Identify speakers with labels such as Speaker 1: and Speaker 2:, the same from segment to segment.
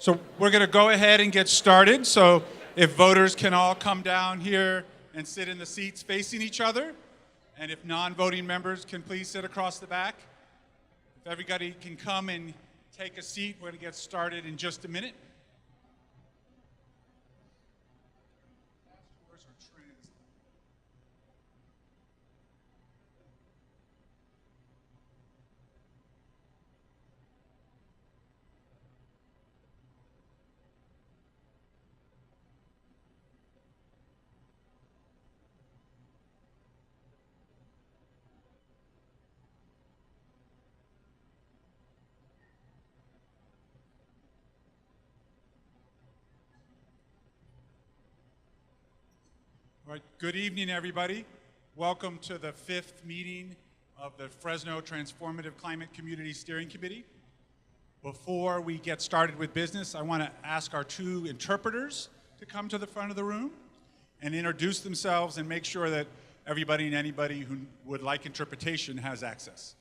Speaker 1: So we're going to go ahead and get started. So if voters can all come down here and sit in the seats facing each other, and if non-voting members can please sit across the back. If everybody can come and take a seat, we're going to get started in just a minute. All right, good evening, everybody. Welcome to the 5th meeting of the Fresno Transformative Climate Community Steering Committee. Before we get started with business, I want to ask our 2 interpreters to come to the front of the room and introduce themselves and make sure that everybody and anybody who would like interpretation has access.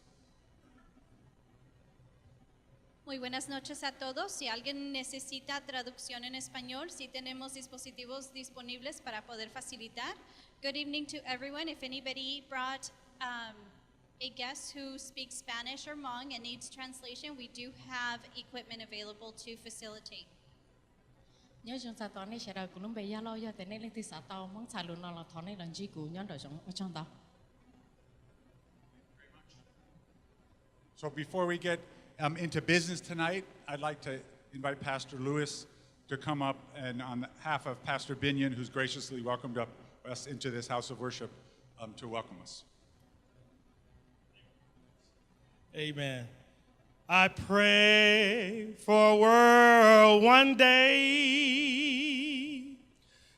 Speaker 2: Muy buenas noches a todos. Si alguien necesita traducción en español, sí tenemos dispositivos disponibles para poder facilitar. Good evening to everyone. If anybody brought a guest who speaks Spanish or Hmong and needs translation, we do have equipment available to facilitate.
Speaker 3: Nhớ chúng ta tao này sẽ đợi cũng bây giờ lo giờ thế này lên thì sao tao mong xài luôn là thằng này lần chỉ cũ nhớ đợi trong tao.
Speaker 1: So before we get into business tonight, I'd like to invite Pastor Lewis to come up and on behalf of Pastor Binion, who's graciously welcomed us into this house of worship, to welcome us.
Speaker 4: Amen. I pray for a world one day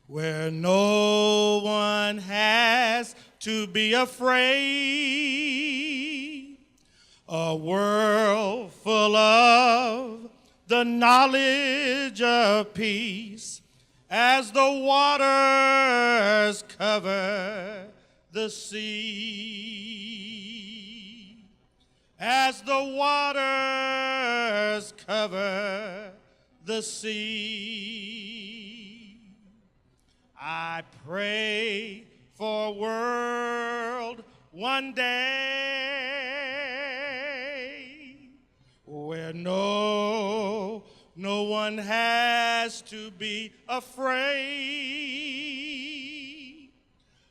Speaker 4: where no one has to be afraid. A world full of the knowledge of peace as the waters cover the sea. As the waters cover the sea. I pray for a world one day where no one has to be afraid.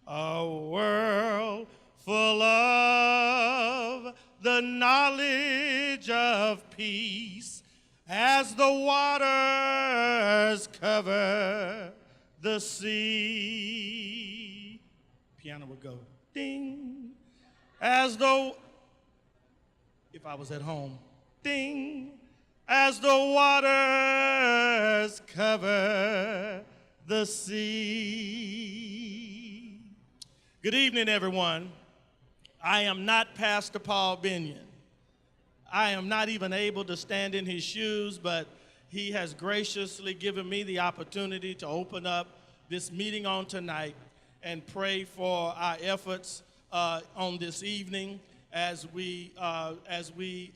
Speaker 4: A world full of the knowledge of peace as the waters cover the sea. Piano would go ding. As though, if I was at home, ding. As the waters cover the sea. Good evening, everyone. I am not Pastor Paul Binion. I am not even able to stand in his shoes, but he has graciously given me the opportunity to open up this meeting on tonight and pray for our efforts on this evening as we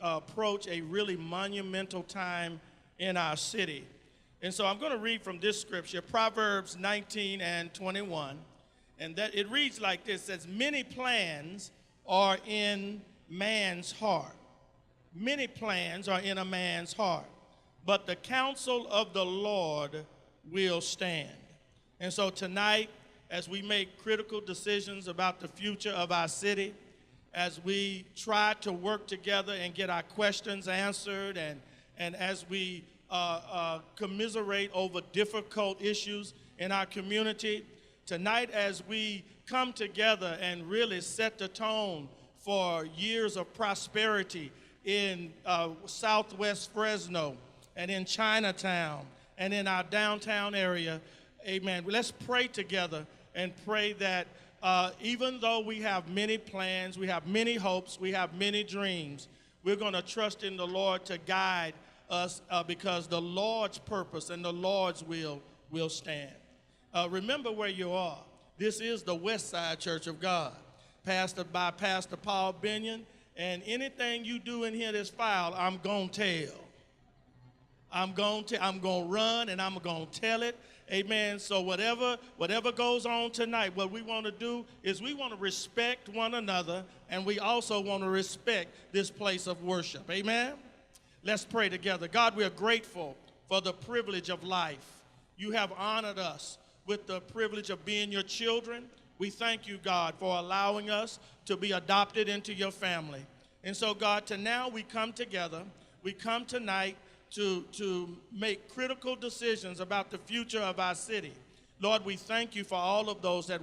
Speaker 4: approach a really monumental time in our city. And so I'm going to read from this scripture, Proverbs 19 and 21, and that it reads like this: it says, many plans are in man's heart. Many plans are in a man's heart, but the counsel of the Lord will stand. And so tonight, as we make critical decisions about the future of our city, as we try to work together and get our questions answered, and as we commiserate over difficult issues in our community, tonight as we come together and really set the tone for years of prosperity in Southwest Fresno and in Chinatown and in our downtown area, amen. Let's pray together and pray that even though we have many plans, we have many hopes, we have many dreams, we're going to trust in the Lord to guide us because the Lord's purpose and the Lord's will stand. Remember where you are. This is the West Side Church of God, pastored by Pastor Paul Binion, and anything you do in here that's foul, I'm going to tell. I'm going to run and I'm going to tell it. Amen. So whatever goes on tonight, what we want to do is we want to respect one another, and we also want to respect this place of worship. Amen. Let's pray together. God, we are grateful for the privilege of life. You have honored us with the privilege of being your children. We thank you, God, for allowing us to be adopted into your family. And so, God, now we come together. We come tonight to make critical decisions about the future of our city. Lord, we thank you for all of those that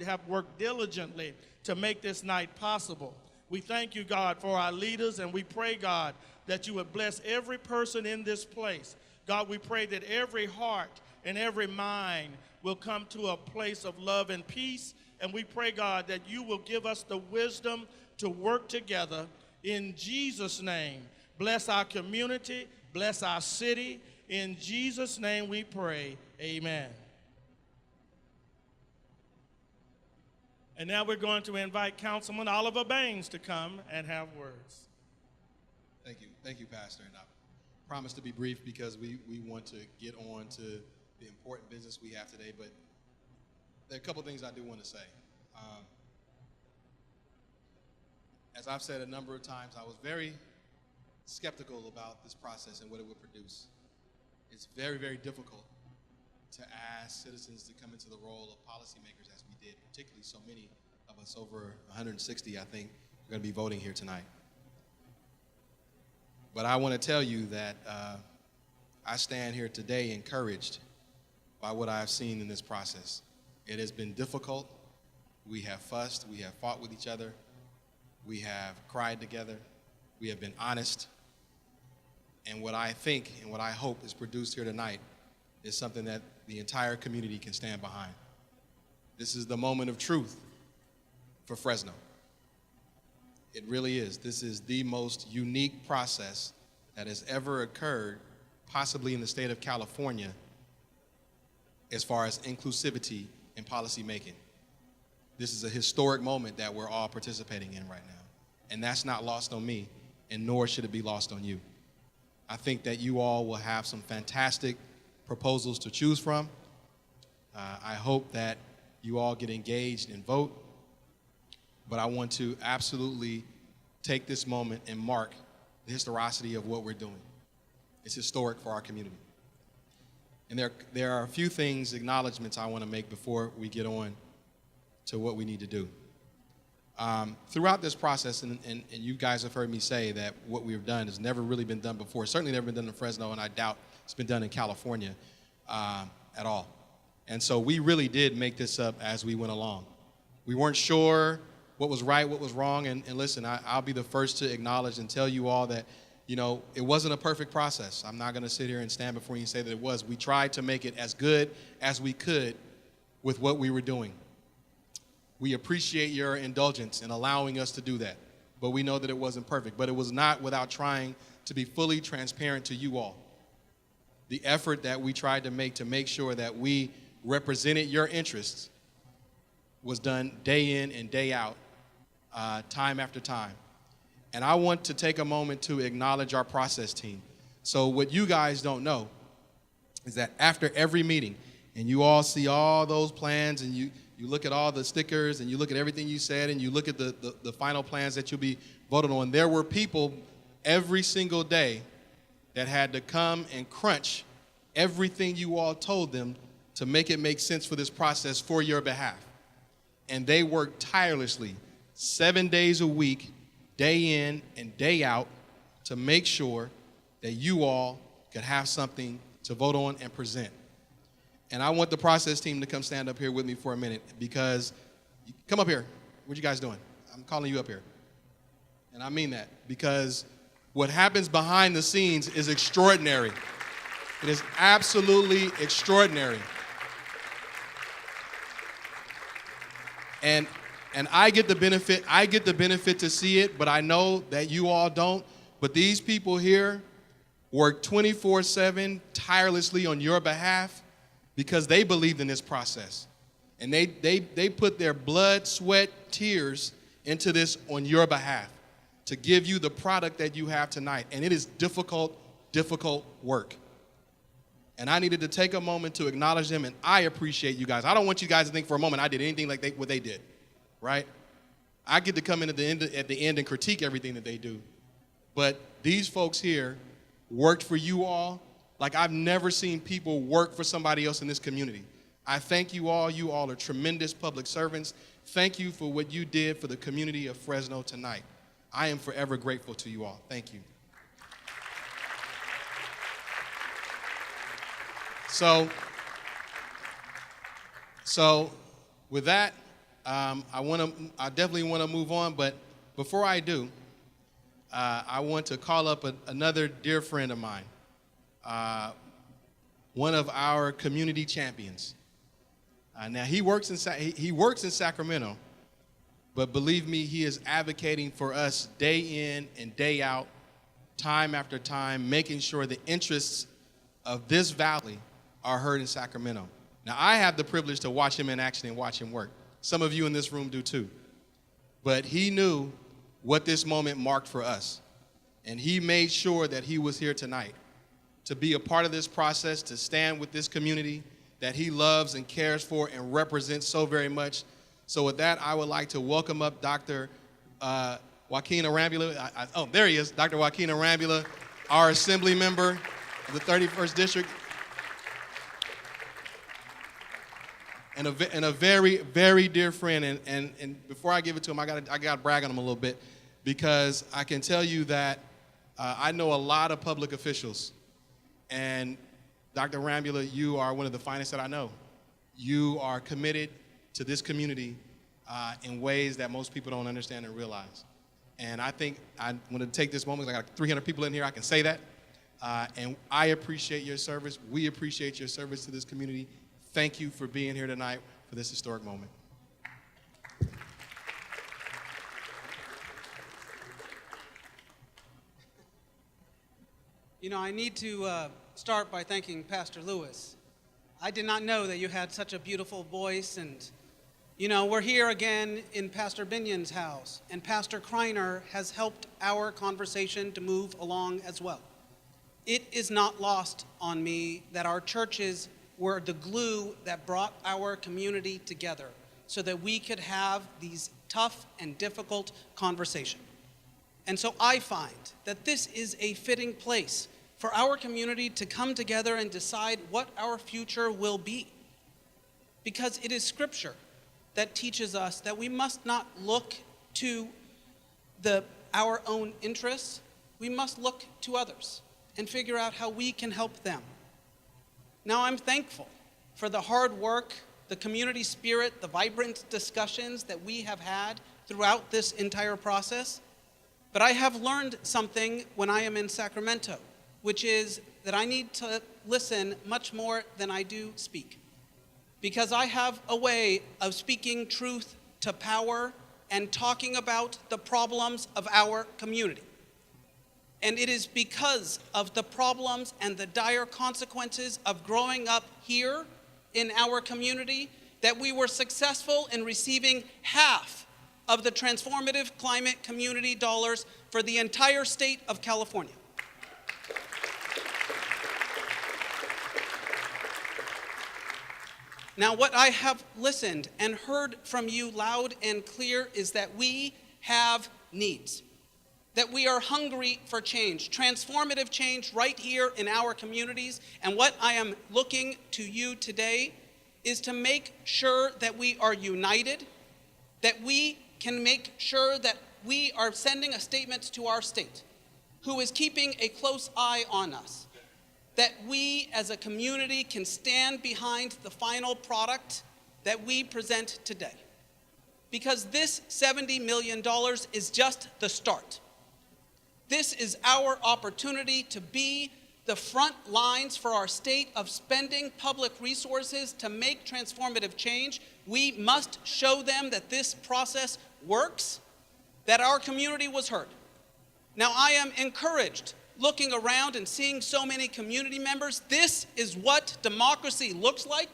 Speaker 4: have worked diligently to make this night possible. We thank you, God, for our leaders, and we pray, God, that you would bless every person in this place. God, we pray that every heart and every mind will come to a place of love and peace, and we pray, God, that you will give us the wisdom to work together in Jesus' name. Bless our community. Bless our city. In Jesus' name we pray. Amen. And now we're going to invite Councilman Oliver Baines to come and have words.
Speaker 5: Thank you. Thank you, Pastor. And I promise to be brief because we want to get on to the important business we have today. But there are a couple things I do want to say. As I've said a number of times, I was very skeptical about this process and what it would produce. It's very, very difficult to ask citizens to come into the role of policymakers as we did, particularly so many of us, over 160, I think, are going to be voting here tonight. But I want to tell you that I stand here today encouraged by what I've seen in this process. It has been difficult. We have fussed. We have fought with each other. We have cried together. We have been honest. And what I think and what I hope is produced here tonight is something that the entire community can stand behind. This is the moment of truth for Fresno. It really is. This is the most unique process that has ever occurred, possibly in the state of California, as far as inclusivity in policy making. This is a historic moment that we're all participating in right now. And that's not lost on me, and nor should it be lost on you. I think that you all will have some fantastic proposals to choose from. I hope that you all get engaged and vote. But I want to absolutely take this moment and mark the historicity of what we're doing. It's historic for our community. And there are a few things, acknowledgments I want to make before we get on to what we need to do. Throughout this process, and you guys have heard me say that what we've done has never really been done before. It's certainly never been done in Fresno, and I doubt it's been done in California at all. And so we really did make this up as we went along. We weren't sure what was right, what was wrong, and listen, I'll be the first to acknowledge and tell you all that, you know, it wasn't a perfect process. I'm not going to sit here and stand before you and say that it was. We tried to make it as good as we could with what we were doing. We appreciate your indulgence in allowing us to do that, but we know that it wasn't perfect. But it was not without trying to be fully transparent to you all. The effort that we tried to make sure that we represented your interests was done day in and day out, time after time. And I want to take a moment to acknowledge our process team. So what you guys don't know is that after every meeting, and you all see all those plans, and you look at all the stickers, and you look at everything you said, and you look at the final plans that you'll be voted on, there were people every single day that had to come and crunch everything you all told them to make it make sense for this process for your behalf. And they worked tirelessly 7 days a week, day in and day out, to make sure that you all could have something to vote on and present. And I want the process team to come stand up here with me for a minute, because, come up here. What you guys doing? I'm calling you up here. And I mean that, because what happens behind the scenes is extraordinary. It is absolutely extraordinary. And I get the benefit to see it, but I know that you all don't. But these people here work 24/7 tirelessly on your behalf because they believed in this process. And they put their blood, sweat, tears into this on your behalf to give you the product that you have tonight. And it is difficult, difficult work. And I needed to take a moment to acknowledge them, and I appreciate you guys. I don't want you guys to think for a moment I did anything like what they did, right? I get to come in at the end and critique everything that they do. But these folks here worked for you all like I've never seen people work for somebody else in this community. I thank you all. You all are tremendous public servants. Thank you for what you did for the community of Fresno tonight. I am forever grateful to you all. Thank you. So with that, I definitely want to move on, but before I do, I want to call up another dear friend of mine, one of our community champions. Now he works in Sacramento, but believe me, he is advocating for us day in and day out, time after time, making sure the interests of this valley are heard in Sacramento. Now, I have the privilege to watch him in action and watch him work. Some of you in this room do too. But he knew what this moment marked for us. And he made sure that he was here tonight to be a part of this process, to stand with this community that he loves and cares for and represents so very much. So with that, I would like to welcome up Dr. Joaquin Arambula. Oh, there he is, Dr. Joaquin Arambula, our assembly member of the 31st District. And a very, very dear friend. And before I give it to him, I got to brag on him a little bit, because I can tell you that I know a lot of public officials. And Dr. Arambula, you are one of the finest that I know. You are committed to this community in ways that most people don't understand and realize. And I think I want to take this moment, because I got 300 people in here, I can say that. And I appreciate your service. We appreciate your service to this community. Thank you for being here tonight for this historic moment.
Speaker 6: You know, I need to start by thanking Pastor Lewis. I did not know that you had such a beautiful voice, and you know, we're here again in Pastor Binion's house, and Pastor Kreiner has helped our conversation to move along as well. It is not lost on me that our churches were the glue that brought our community together so that we could have these tough and difficult conversations. And so I find that this is a fitting place for our community to come together and decide what our future will be. Because it is Scripture that teaches us that we must not look to our own interests. We must look to others and figure out how we can help them. Now, I'm thankful for the hard work, the community spirit, the vibrant discussions that we have had throughout this entire process. But I have learned something when I am in Sacramento, which is that I need to listen much more than I do speak. Because I have a way of speaking truth to power and talking about the problems of our community. And it is because of the problems and the dire consequences of growing up here in our community that we were successful in receiving half of the Transformative Climate Community dollars for the entire state of California. Now, what I have listened and heard from you loud and clear is that we have needs. That we are hungry for change, transformative change right here in our communities. And what I am looking to you today is to make sure that we are united, that we can make sure that we are sending a statement to our state, who is keeping a close eye on us, that we as a community can stand behind the final product that we present today. Because this $70 million is just the start. This is our opportunity to be the front lines for our state of spending public resources to make transformative change. We must show them that this process works, that our community was heard. Now, I am encouraged looking around and seeing so many community members. This is what democracy looks like.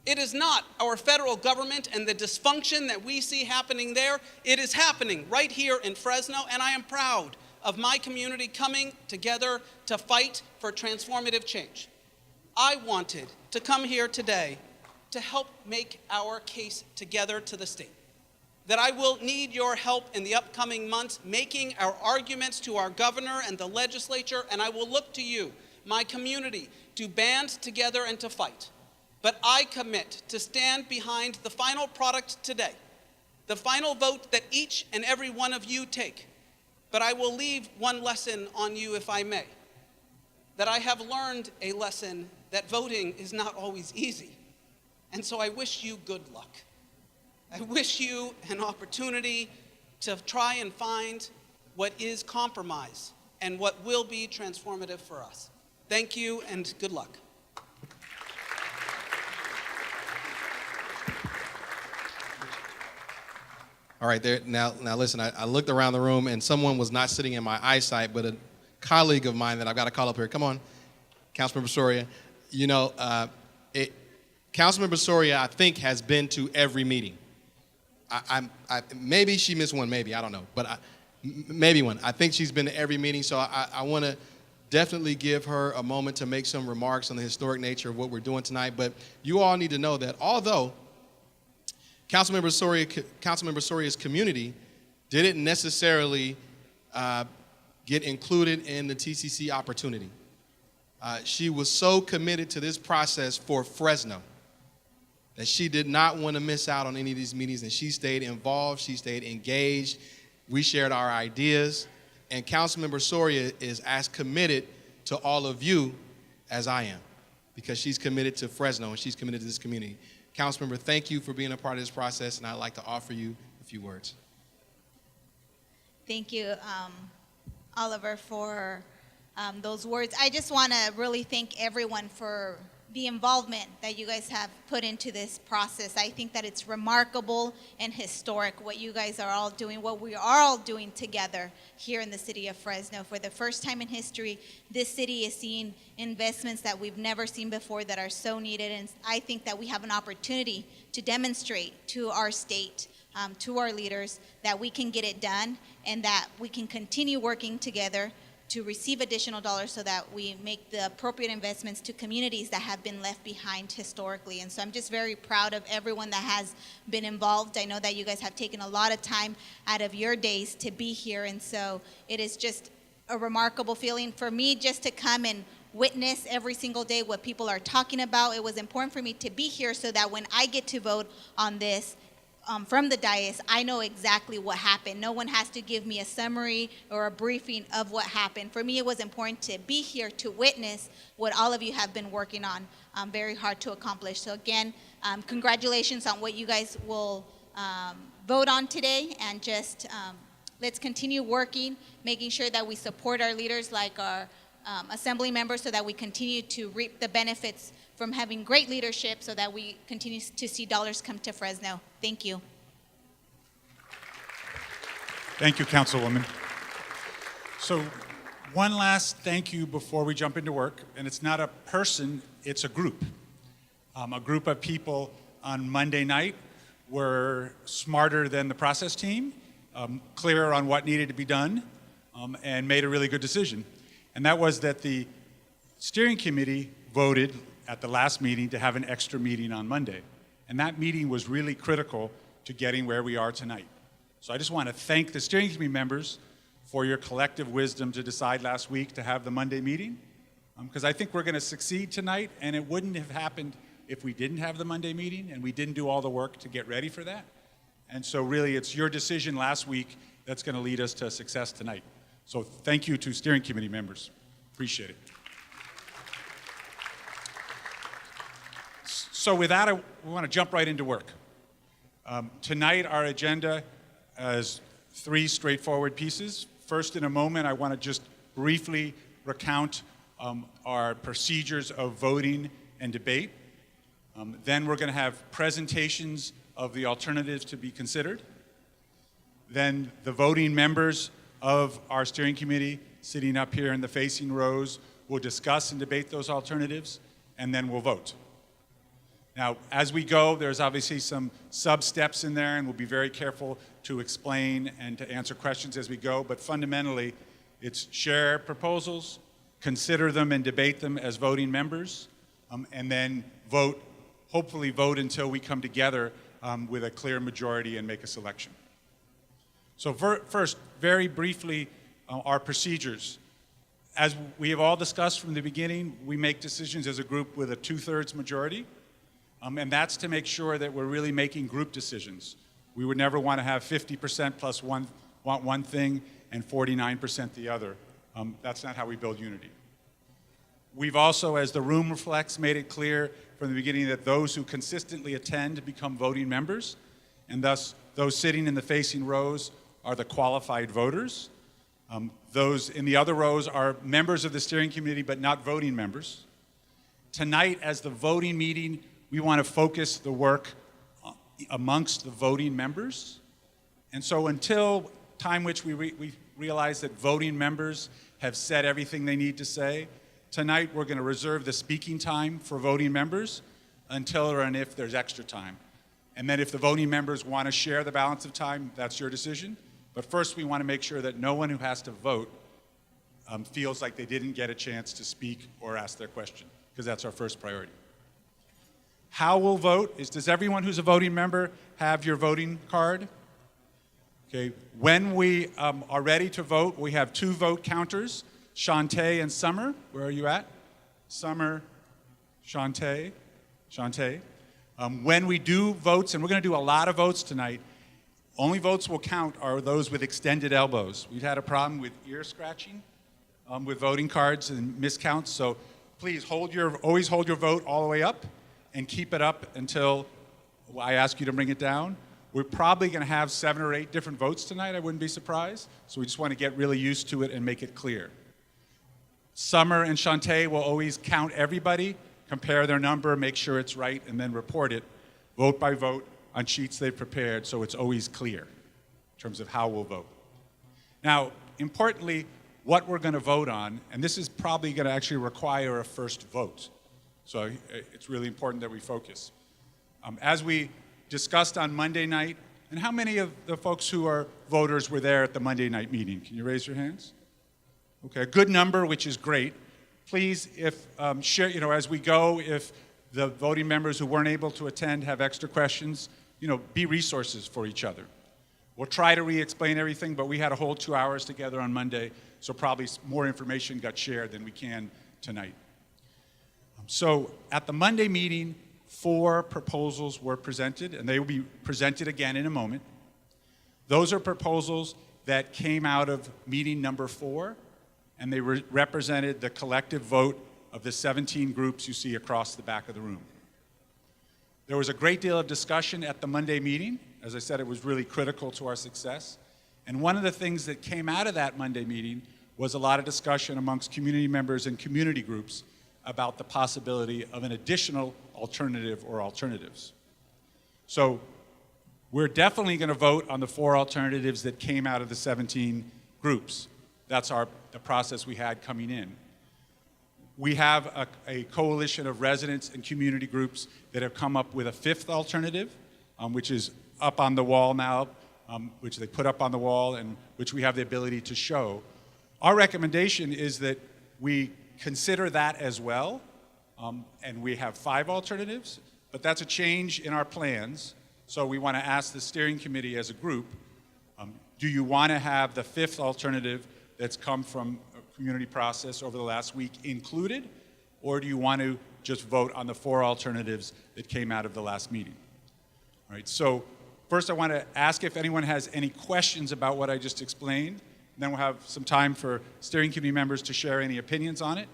Speaker 6: It is not our federal government and the dysfunction that we see happening there. It is happening right here in Fresno, and I am proud of my community coming together to fight for transformative change. I wanted to come here today to help make our case together to the state. That I will need your help in the upcoming months making our arguments to our governor and the legislature, and I will look to you, my community, to band together and to fight. But I commit to stand behind the final product today, the final vote that each and every one of you take. But I will leave one lesson on you, if I may, that I have learned a lesson that voting is not always easy. And so I wish you good luck. I wish you an opportunity to try and find what is compromise and what will be transformative for us. Thank you and good luck.
Speaker 5: All right, there. Now listen, I looked around the room and someone was not sitting in my eyesight, but a colleague of mine that I've got to call up here. Come on, Councilmember Soria. You know, Councilmember Soria, I think, has been to every meeting. Maybe she missed one, maybe, I don't know, but maybe one. I think she's been to every meeting, so I want to definitely give her a moment to make some remarks on the historic nature of what we're doing tonight. But you all need to know that although Councilmember Soria's community didn't necessarily get included in the TCC opportunity, she was so committed to this process for Fresno that she did not want to miss out on any of these meetings, and she stayed involved, she stayed engaged. We shared our ideas, and Councilmember Soria is as committed to all of you as I am, because she's committed to Fresno and she's committed to this community. Councilmember, thank you for being a part of this process, and I'd like to offer you a few words.
Speaker 7: Thank you, Oliver, for those words. I just want to really thank everyone for the involvement that you guys have put into this process. I think that it's remarkable and historic what you guys are all doing, what we are all doing together here in the city of Fresno. For the first time in history, this city is seeing investments that we've never seen before that are so needed, and I think that we have an opportunity to demonstrate to our state, to our leaders, that we can get it done and that we can continue working together to receive additional dollars so that we make the appropriate investments to communities that have been left behind historically. And so I'm just very proud of everyone that has been involved. I know that you guys have taken a lot of time out of your days to be here, and so it is just a remarkable feeling for me just to come and witness every single day what people are talking about. It was important for me to be here so that when I get to vote on this, from the dais, I know exactly what happened. No one has to give me a summary or a briefing of what happened. For me, it was important to be here to witness what all of you have been working on very hard to accomplish. So again, congratulations on what you guys will vote on today, and just let's continue working, making sure that we support our leaders like our assembly members so that we continue to reap the benefits from having great leadership so that we continue to see dollars come to Fresno. Thank you.
Speaker 1: Thank you, Councilwoman. So one last thank you before we jump into work, and it's not a person, it's a group of people on Monday night were smarter than the process team, clearer on what needed to be done, and made a really good decision. And that was that the steering committee voted at the last meeting to have an extra meeting on Monday. And that meeting was really critical to getting where we are tonight. So I just want to thank the steering committee members for your collective wisdom to decide last week to have the Monday meeting, because I think we're going to succeed tonight, and it wouldn't have happened if we didn't have the Monday meeting and we didn't do all the work to get ready for that. And so really it's your decision last week that's going to lead us to success tonight. So thank you to steering committee members. Appreciate it. So with that, we want to jump right into work. Tonight, our agenda is 3 straightforward pieces. First, in a moment, I want to just briefly recount our procedures of voting and debate. Then we're going to have presentations of the alternatives to be considered. Then the voting members of our steering committee, sitting up here in the facing rows, will discuss and debate those alternatives, and then we'll vote. Now, as we go, there's obviously some sub-steps in there, and we'll be very careful to explain and to answer questions as we go, but fundamentally, it's share proposals, consider them and debate them as voting members, and then vote, hopefully vote until we come together with a clear majority and make a selection. So first, very briefly, our procedures. As we have all discussed from the beginning, we make decisions as a group with a 2/3 majority, and that's to make sure that we're really making group decisions. We would never want to have 50% plus want one thing and 49% the other. That's not how we build unity. We've also, as the room reflects, made it clear from the beginning that those who consistently attend become voting members, and thus those sitting in the facing rows are the qualified voters. Those in the other rows are members of the steering committee but not voting members. Tonight, as the voting meeting, we want to focus the work amongst the voting members. And so until time which we realize that voting members have said everything they need to say, tonight we're going to reserve the speaking time for voting members until or and if there's extra time. And then if the voting members want to share the balance of time, that's your decision. But first we want to make sure that no one who has to vote feels like they didn't get a chance to speak or ask their question, because that's our first priority. How we'll vote is, does everyone who's a voting member have your voting card? Okay. When we are ready to vote, we have 2 vote counters, Shantae and Summer. Where are you at? Summer, Shantae. When we do votes, and we're going to do a lot of votes tonight, only votes will count are those with extended elbows. We've had a problem with ear scratching with voting cards and miscounts, so please always hold your vote all the way up and keep it up until I ask you to bring it down. We're probably going to have 7 or 8 different votes tonight, I wouldn't be surprised, so we just want to get really used to it and make it clear. Summer and Shantae will always count everybody, compare their number, make sure it's right, and then report it, vote by vote, on sheets they've prepared, so it's always clear in terms of how we'll vote. Now, importantly, what we're going to vote on, and this is probably going to actually require a first vote, so it's really important that we focus. As we discussed on Monday night, and how many of the folks who are voters were there at the Monday night meeting? Can you raise your hands? Okay, a good number, which is great. Please, if share, as we go, if the voting members who weren't able to attend have extra questions, be resources for each other. We'll try to re-explain everything, but we had a whole 2 hours together on Monday, so probably more information got shared than we can tonight. So at the Monday meeting, 4 proposals were presented, and they will be presented again in a moment. Those are proposals that came out of meeting number 4, and they represented the collective vote of the 17 groups you see across the back of the room. There was a great deal of discussion at the Monday meeting. As I said, it was really critical to our success. And one of the things that came out of that Monday meeting was a lot of discussion amongst community members and community groups about the possibility of an additional alternative or alternatives. So we're definitely going to vote on the 4 alternatives that came out of the 17 groups. That's the process we had coming in. We have a coalition of residents and community groups that have come up with a 5th alternative, which is up on the wall now, which they put up on the wall and which we have the ability to show. Our recommendation is that we consider that as well, and we have 5 alternatives, but that's a change in our plans, so we want to ask the steering committee as a group, do you want to have the 5th alternative that's come from community process over the last week included, or do you want to just vote on the 4 alternatives that came out of the last meeting? All right, so first I want to ask if anyone has any questions about what I just explained. Then we'll have some time for steering committee members to share any opinions on it,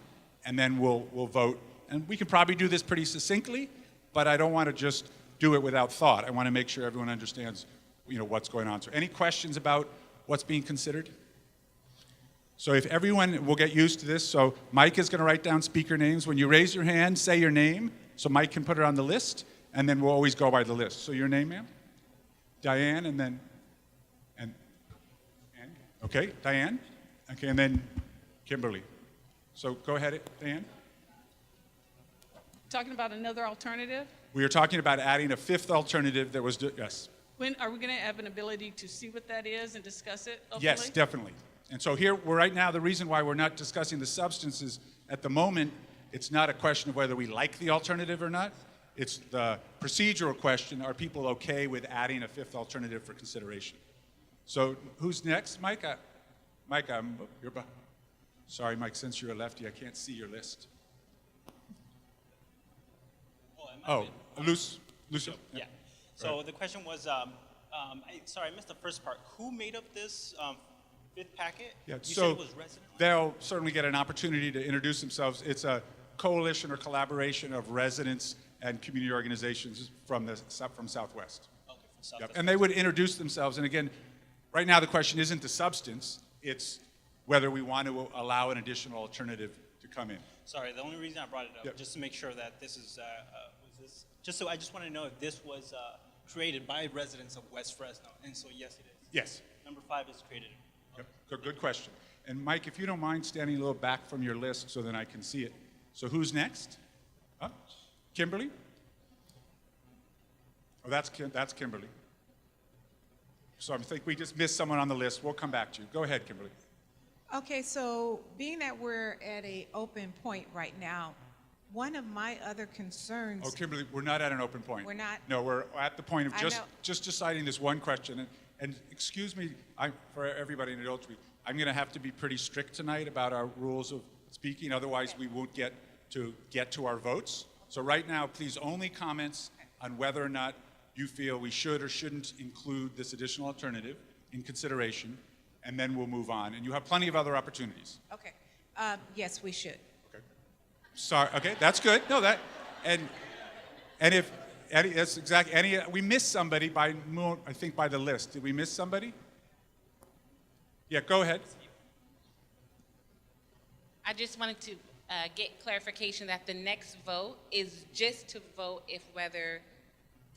Speaker 1: and then we'll vote. And we can probably do this pretty succinctly, but I don't want to just do it without thought. I want to make sure everyone understands what's going on. So any questions about what's being considered? So if everyone will get used to this, so Mike is going to write down speaker names. When you raise your hand, say your name, so Mike can put it on the list, and then we'll always go by the list. So your name, ma'am? Diane, and then, okay, Diane? Okay, and then Kimberly. So go ahead, Diane.
Speaker 8: Talking about another alternative?
Speaker 1: We are talking about adding a 5th alternative that was, yes.
Speaker 8: When are we going to have an ability to see what that is and discuss it openly?
Speaker 1: Yes, definitely. And so here, right now, the reason why we're not discussing the substances at the moment it's not a question of whether we like the alternative or not. It's the procedural question, are people okay with adding a fifth alternative for consideration? So who's next? Mike? Mike, sorry, Mike, since you're a lefty, I can't see your list. Lucio.
Speaker 9: Yeah. So the question was, sorry, I missed the first part. Who made up this fifth packet?
Speaker 1: Yeah,
Speaker 9: You
Speaker 1: so
Speaker 9: said it was resident?
Speaker 1: they'll certainly get an opportunity to introduce themselves. It's a coalition or collaboration of residents and community organizations from Southwest.
Speaker 9: Okay, from South.
Speaker 1: Yep. And they would introduce themselves. And again, right now the question isn't the substance, it's whether we want to allow an additional alternative to come in.
Speaker 9: Sorry, the only reason I brought it up,
Speaker 1: Yep.
Speaker 9: just to make sure that this is, I just want to know if this was created by residents of West Fresno. And so, yes, it is.
Speaker 1: Yes.
Speaker 9: Number 5 is created.
Speaker 1: Yep. Good question. And Mike, if you don't mind standing a little back from your list so then I can see it. So who's next? Huh? Kimberly? Oh, that's Kimberly. So I think we just missed someone on the list. We'll come back to you. Go ahead, Kimberly.
Speaker 10: Okay, so being that we're at an open point right now, one of my other concerns.
Speaker 1: Oh, Kimberly, we're not at an open point.
Speaker 10: We're not?
Speaker 1: No, we're at the point of
Speaker 10: I know.
Speaker 1: just deciding this one question. And excuse me, for everybody, indulge me, I'm going to have to be pretty strict tonight about our rules of speaking. Otherwise, we won't get to our votes. So right now, please only comments on whether or not you feel we should or shouldn't include this additional alternative in consideration, and then we'll move on. And you have plenty of other opportunities.
Speaker 10: Okay, yes, we should.
Speaker 1: Okay. Sorry. Okay, that's good. No, that and if that's exactly we missed somebody by the list. Did we miss somebody? Yeah, go ahead.
Speaker 11: I just wanted to get clarification that the next vote is just to vote if whether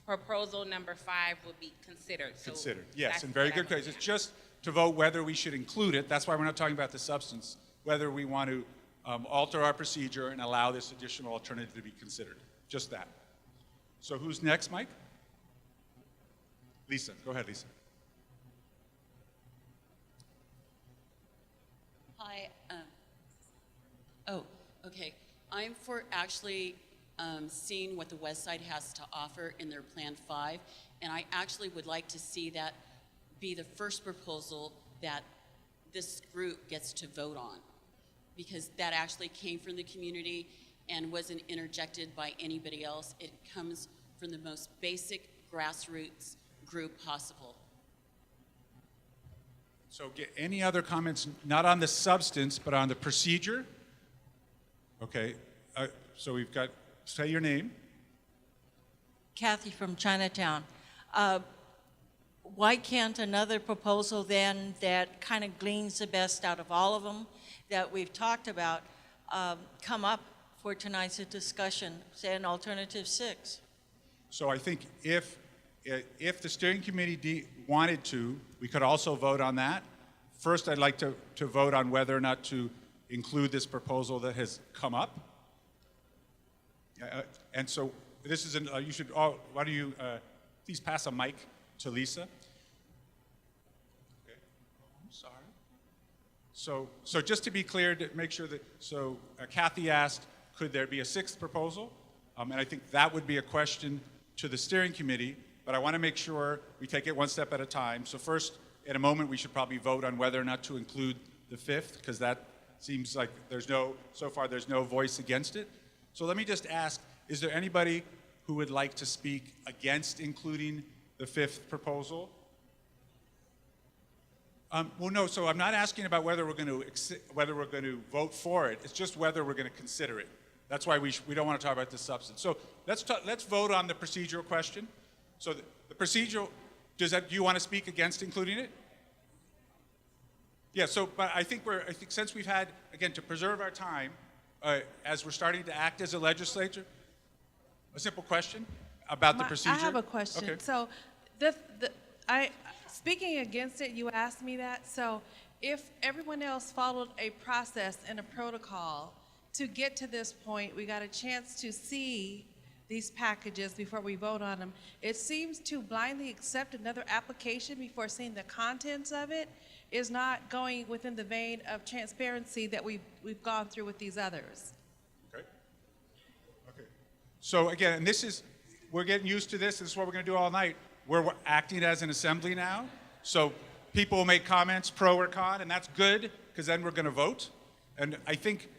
Speaker 11: proposal number 5 will be considered. So
Speaker 1: Considered, yes,
Speaker 11: that's
Speaker 1: and very
Speaker 11: what I
Speaker 1: good
Speaker 11: wanted
Speaker 1: question.
Speaker 11: to
Speaker 1: It's just to vote whether we should include it. That's why we're not talking about the substance, whether we want to alter our procedure and allow this additional alternative to be considered. Just that. So who's next, Mike? Lisa, go ahead, Lisa.
Speaker 12: Hi. Okay. I'm for actually seeing what the West Side has to offer in their Plan 5, and I actually would like to see that be the first proposal that this group gets to vote on, because that actually came from the community and wasn't interjected by anybody else. It comes from the most basic grassroots group possible.
Speaker 1: So get any other comments, not on the substance, but on the procedure? Okay, so we've got, say your name.
Speaker 13: Kathy from Chinatown. Why can't another proposal then that kind of gleans the best out of all of them that we've talked about come up for tonight's discussion, say an alternative 6?
Speaker 1: So I think if the steering committee wanted to, we could also vote on that. First, I'd like to vote on whether or not to include this proposal that has come up. And so this is you should all, why don't you please pass a mic to Lisa? Okay. I'm sorry. So just to be clear, to make sure that, Kathy asked, could there be a 6th proposal? And I think that would be a question to the steering committee, but I want to make sure we take it one step at a time. So first, in a moment, we should probably vote on whether or not to include the 5th, because that seems like so far there's no voice against it. So let me just ask, is there anybody who would like to speak against including the 5th proposal? Well, no, so I'm not asking about whether we're going to vote for it. It's just whether we're going to consider it. That's why we don't want to talk about the substance. So let's vote on the procedural question. So the procedural, do you want to speak against including it? Yeah, but I think since we've had, again, to preserve our time, as we're starting to act as a legislature, a simple question about the procedure.
Speaker 14: I have a question.
Speaker 1: Okay.
Speaker 14: So, speaking against it, you asked me that. So, if everyone else followed a process and a protocol to get to this point, we got a chance to see these packages before we vote on them. It seems to blindly accept another application before seeing the contents of it is not going within the vein of transparency that we've gone through with these others.
Speaker 1: Okay. So again, and we're getting used to this. This is what we're going to do all night. We're acting as an assembly now. So people will make comments, pro or con, and that's good because then we're going to vote. And I think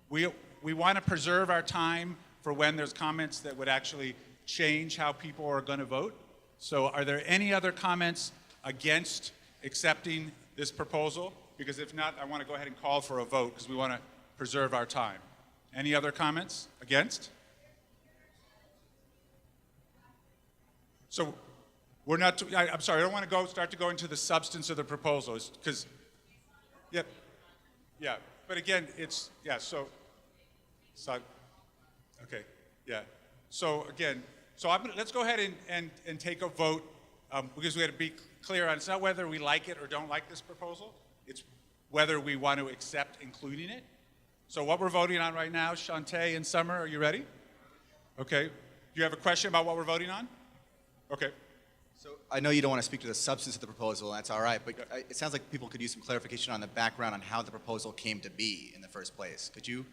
Speaker 1: we want to preserve our time for when there's comments that would actually change how people are going to vote. So are there any other comments against accepting this proposal? Because if not, I want to go ahead and call for a vote because we want to preserve our time. Any other comments against? So we're not, I'm sorry, I don't want to start to go into the substance of the proposal because, yeah, but again, okay, yeah. So again, let's go ahead and take a vote because we had to be clear on it's not whether we like it or don't like this proposal, it's whether we want to accept including it. So what we're voting on right now, Shantae and Summer, are you ready? Okay. Do you have a question about what we're voting on? Okay.
Speaker 15: So I know you don't want to speak to the substance of the proposal, and that's all right, but it sounds like people could use some clarification on the background on how the proposal came to be in the first place. Could you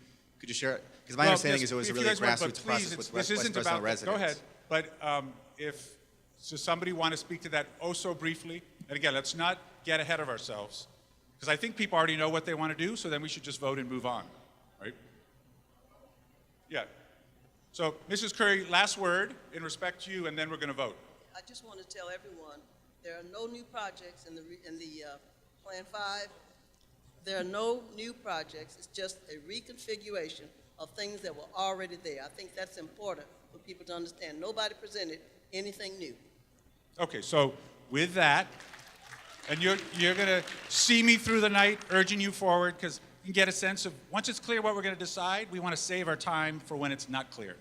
Speaker 15: share it? Because my understanding is it was really a grassroots process with West Fresno residents.
Speaker 1: Go ahead. But if somebody want to speak to that so briefly, and again, let's not get ahead of ourselves, because I think people already know what they want to do, so then we should just vote and move on, right? Yeah. So, Mrs. Curry, last word in respect to you, and then we're going to vote.
Speaker 16: I just want to tell everyone there are no new projects in the Plan 5. There are no new projects. It's just a reconfiguration of things that were already there. I think that's important for people to understand. Nobody presented anything new.
Speaker 1: Okay, so with that, and you're going to see me through the night urging you forward because you can get a sense of once it's clear what we're going to decide, we want to save our time for when it's not clear.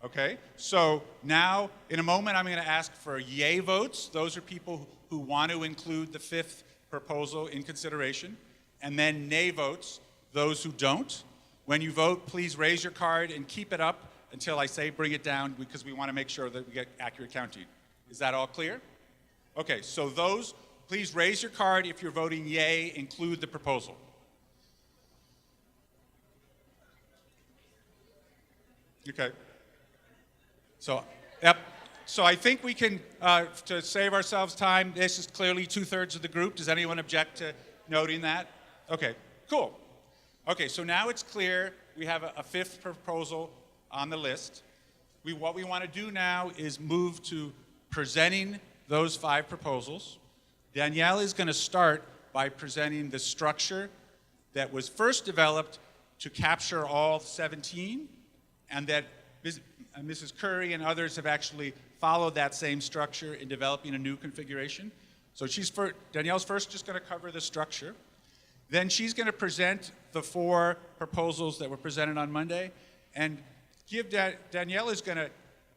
Speaker 1: Okay, so now in a moment I'm going to ask for yay votes. Those are people who want to include the fifth proposal in consideration. And then nay votes, those who don't. When you vote, please raise your card and keep it up until I say bring it down because we want to make sure that we get accurate counting. Is that all clear? Okay, so those, please raise your card if you're voting yay, include the proposal. Okay. So, yep. So I think we can, to save ourselves time, this is clearly 2/3 of the group. Does anyone object to noting that? Okay, cool. Okay, so now it's clear we have a fifth proposal on the list. What we want to do now is move to presenting those 5 proposals. Danielle is going to start by presenting the structure that was first developed to capture all 17, and that Mrs. Curry and others have actually followed that same structure in developing a new configuration. So Danielle's first just going to cover the structure. Then she's going to present the 4 proposals that were presented on Monday, and Danielle is going to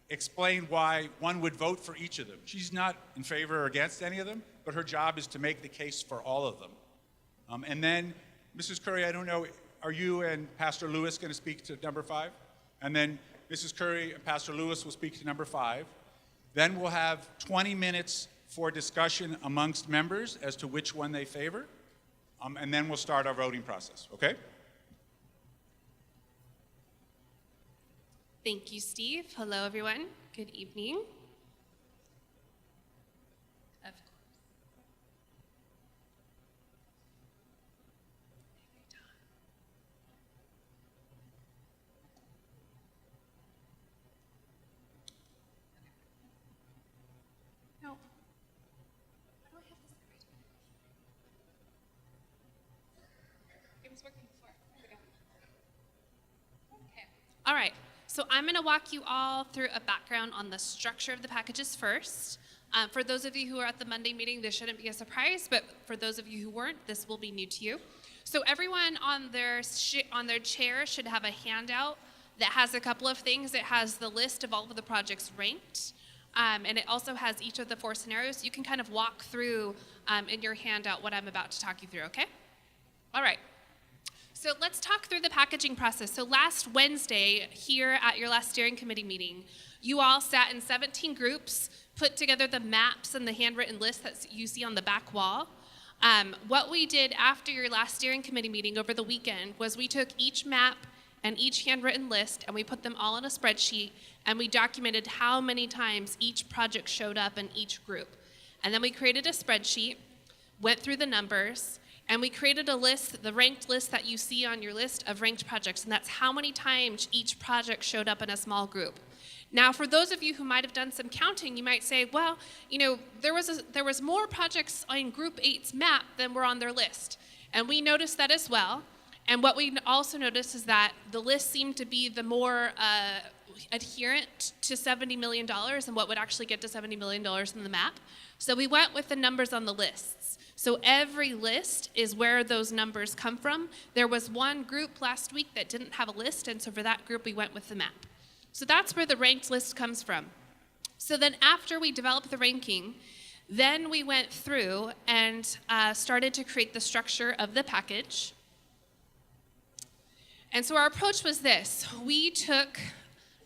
Speaker 1: explain why one would vote for each of them. She's not in favor or against any of them, but her job is to make the case for all of them. And then, Mrs. Curry, I don't know, are you and Pastor Lewis going to speak to number 5? And then Mrs. Curry and Pastor Lewis will speak to number 5. Then we'll have 20 minutes for discussion amongst members as to which one they favor. And then we'll start our voting process, okay?
Speaker 17: Thank you, Steve. Hello, everyone. Good evening. Of course. No. I don't have this right. It was working before. There we go. Okay. All right. So I'm going to walk you all through a background on the structure of the packages first. For those of you who are at the Monday meeting, this shouldn't be a surprise, but for those of you who weren't, this will be new to you. So everyone on their chair should have a handout that has a couple of things. It has the list of all of the projects ranked, and it also has each of the 4 scenarios. You can kind of walk through in your handout what I'm about to talk you through, okay? All right. So let's talk through the packaging process. So last Wednesday, here at your last steering committee meeting, you all sat in 17 groups, put together the maps and the handwritten list that you see on the back wall. What we did after your last steering committee meeting over the weekend was we took each map and each handwritten list, and we put them all in a spreadsheet, and we documented how many times each project showed up in each group. And then we created a spreadsheet, went through the numbers, and we created a list, the ranked list that you see on your list of ranked projects, and that's how many times each project showed up in a small group. Now, for those of you who might have done some counting, you might say, well, you know, there was more projects on Group 8's map than were on their list. And we noticed that as well. And what we also noticed is that the list seemed to be the more adherent to $70 million and what would actually get to $70 million in the map. So we went with the numbers on the lists. So every list is where those numbers come from. There was one group last week that didn't have a list, and so for that group, we went with the map. So that's where the ranked list comes from. So then after we developed the ranking, then we went through and started to create the structure of the package. And so our approach was this. We took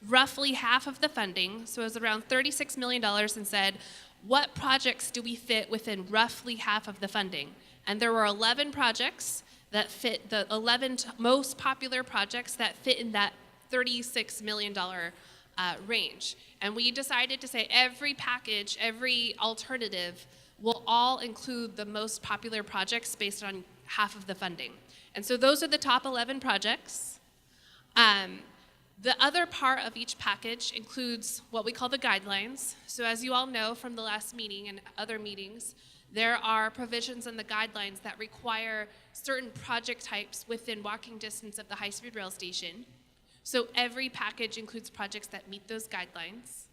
Speaker 17: roughly half of the funding, so it was around $36 million, and said, what projects do we fit within roughly half of the funding? And there were 11 projects that fit, the 11 most popular projects that fit in that $36 million range. And we decided to say every package, every alternative will all include the most popular projects based on half of the funding. And so those are the top 11 projects. The other part of each package includes what we call the guidelines. So as you all know from the last meeting and other meetings, there are provisions in the guidelines that require certain project types within walking distance of the high-speed rail station. So every package includes projects that meet those guidelines.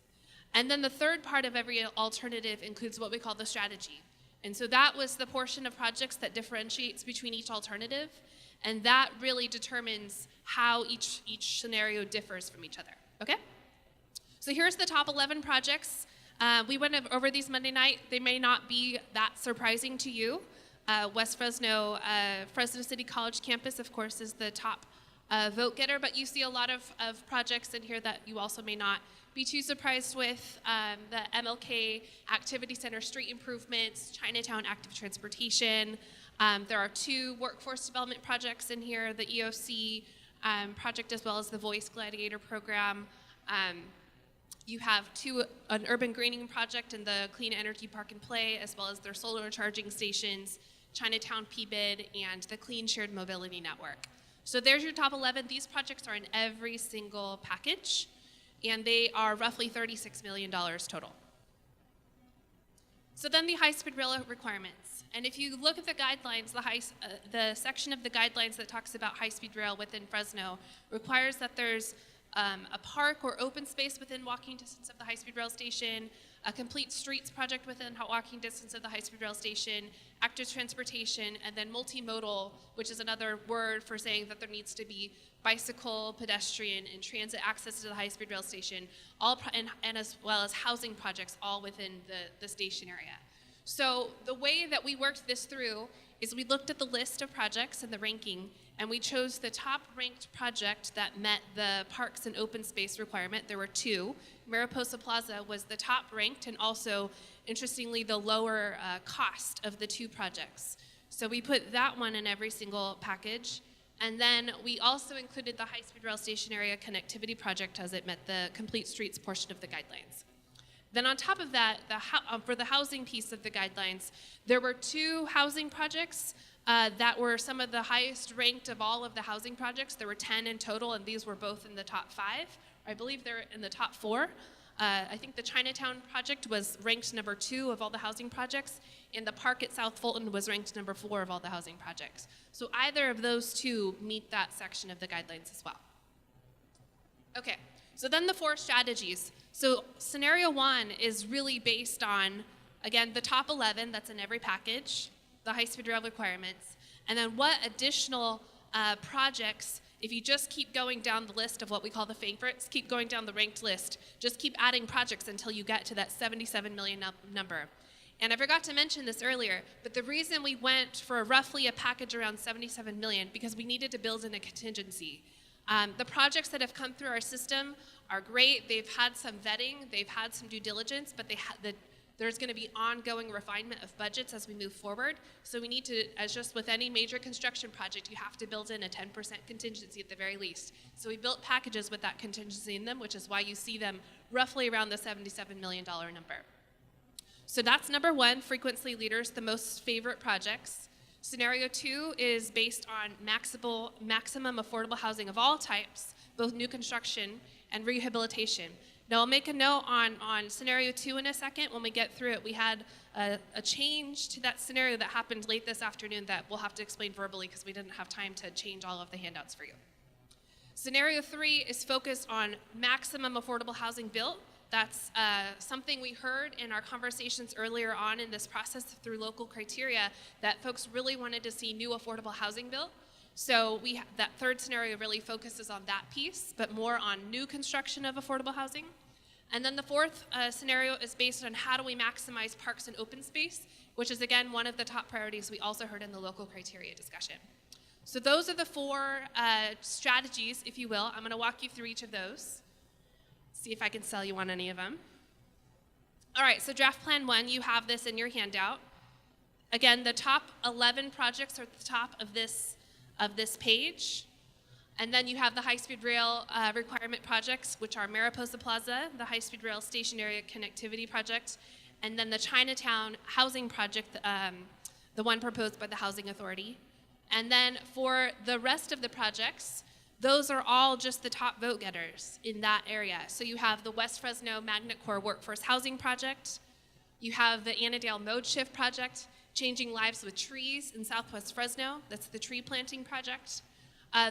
Speaker 17: And then the third part of every alternative includes what we call the strategy. And so that was the portion of projects that differentiates between each alternative, and that really determines how each scenario differs from each other, okay? So here's the top 11 projects. We went over these Monday night. They may not be that surprising to you. West Fresno, Fresno City College campus, of course, is the top vote getter, but you see a lot of projects in here that you also may not be too surprised with. The MLK Activity Center street improvements, Chinatown active transportation. There are 2 workforce development projects in here, the EOC project as well as the Voice Gladiator program. You have an urban greening project in the Clean Energy Park and Play, as well as their solar charging stations, Chinatown PBID, and the Clean Shared Mobility Network. So there's your top 11. These projects are in every single package, and they are roughly $36 million total. So then the high-speed rail requirements. And if you look at the guidelines, the section of the guidelines that talks about high-speed rail within Fresno requires that there's a park or open space within walking distance of the high-speed rail station, a complete streets project within walking distance of the high-speed rail station, active transportation, and then multimodal, which is another word for saying that there needs to be bicycle, pedestrian, and transit access to the high-speed rail station, and as well as housing projects all within the station area. So the way that we worked this through is we looked at the list of projects and the ranking, and we chose the top ranked project that met the parks and open space requirement. There were 2. Mariposa Plaza was the top ranked, and also, interestingly, the lower cost of the 2 projects. So we put that one in every single package. And then we also included the high-speed rail station area connectivity project as it met the complete streets portion of the guidelines. Then on top of that, for the housing piece of the guidelines, there were 2 housing projects that were some of the highest ranked of all of the housing projects. There were 10 in total, and these were both in the top 5. I believe they're in the top 4. I think the Chinatown project was ranked number 2 of all the housing projects, and the park at South Fulton was ranked number 4 of all the housing projects. So either of those 2 meet that section of the guidelines as well. Okay, so then the 4 strategies. So scenario 1 is really based on, again, the top 11 that's in every package, the high-speed rail requirements, and then what additional projects, if you just keep going down the list of what we call the favorites, keep going down the ranked list, just keep adding projects until you get to that 77 million number. And I forgot to mention this earlier, but the reason we went for roughly a package around 77 million, because we needed to build in a contingency. The projects that have come through our system are great. They've had some vetting, they've had some due diligence, but There's going to be ongoing refinement of budgets as we move forward. So we need to, as just with any major construction project, you have to build in a 10% contingency at the very least. So we built packages with that contingency in them, which is why you see them roughly around the $77 million number. So that's number one, frequency leaders, the most favorite projects. Scenario 2 is based on maximum affordable housing of all types, both new construction and rehabilitation. Now I'll make a note on scenario 2 in a second. When we get through it, we had a change to that scenario that happened late this afternoon that we'll have to explain verbally because we didn't have time to change all of the handouts for you. Scenario 3 is focused on maximum affordable housing built. That's something we heard in our conversations earlier on in this process through local criteria that folks really wanted to see new affordable housing built. So that third scenario really focuses on that piece, but more on new construction of affordable housing. And then the fourth scenario is based on how do we maximize parks and open space, which is again one of the top priorities we also heard in the local criteria discussion. So those are the four strategies, if you will. I'm going to walk you through each of those. See if I can sell you on any of them. All right, so draft plan 1, you have this in your handout. Again, the top 11 projects are at the top of this page. And then you have the high-speed rail requirement projects, which are Mariposa Plaza, the high-speed rail station area connectivity project, and then the Chinatown housing project, the one proposed by the Housing Authority. And then for the rest of the projects, those are all just the top vote getters in that area. So you have the West Fresno Magnet Core Workforce Housing Project, you have the Annandale Mode Shift Project, Changing Lives with Trees in Southwest Fresno, that's the tree planting project,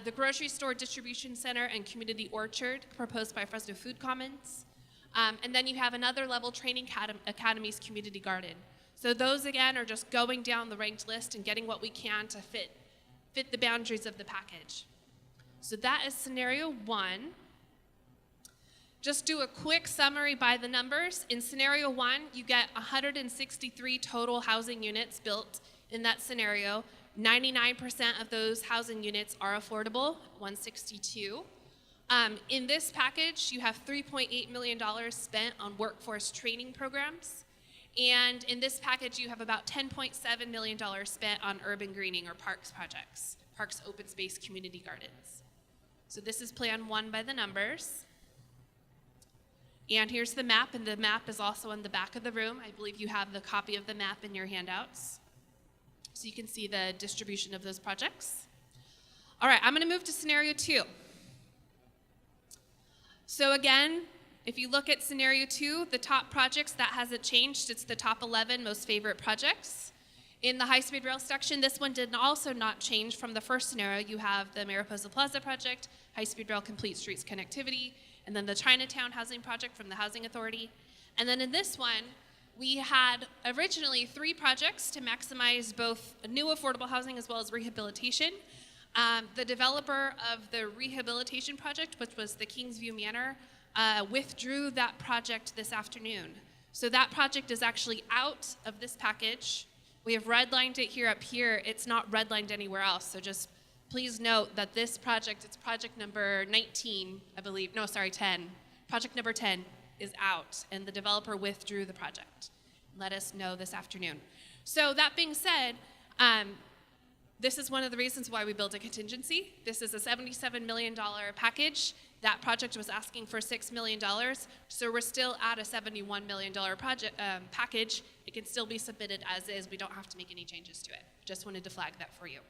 Speaker 17: the Grocery Store Distribution Center and Community Orchard proposed by Fresno Food Commons, and then you have another level training academies community garden. So those again are just going down the ranked list and getting what we can to fit the boundaries of the package. So that is scenario 1. Just do a quick summary by the numbers. In scenario 1, you get 163 total housing units built in that scenario. 99% of those housing units are affordable, 162. In this package, you have $3.8 million spent on workforce training programs. And in this package, you have about $10.7 million spent on urban greening or parks projects, parks, open space, community gardens. So this is plan 1 by the numbers. And here's the map, and the map is also in the back of the room. I believe you have the copy of the map in your handouts. So you can see the distribution of those projects. All right, I'm going to move to scenario 2. So again, if you look at scenario 2, the top projects, that hasn't changed. It's the top 11 most favorite projects. In the high-speed rail section, this one did also not change from the first scenario. You have the Mariposa Plaza project, high-speed rail complete streets connectivity, and then the Chinatown housing project from the Housing Authority. And then in this one, we had originally 3 projects to maximize both new affordable housing as well as rehabilitation. The developer of the rehabilitation project, which was the Kingsview Manor, withdrew that project this afternoon. So that project is actually out of this package. We have redlined it here up here. It's not redlined anywhere else. So just please note that this project, it's project number 19, I believe. No, sorry, 10. Project number 10 is out, and the developer withdrew the project. Let us know this afternoon. So that being said, this is one of the reasons why we built a contingency. This is a $77 million package. That project was asking for $6 million, so we're still at a $71 million package. It can still be submitted as is. We don't have to make any changes to it. Just wanted to flag that for you.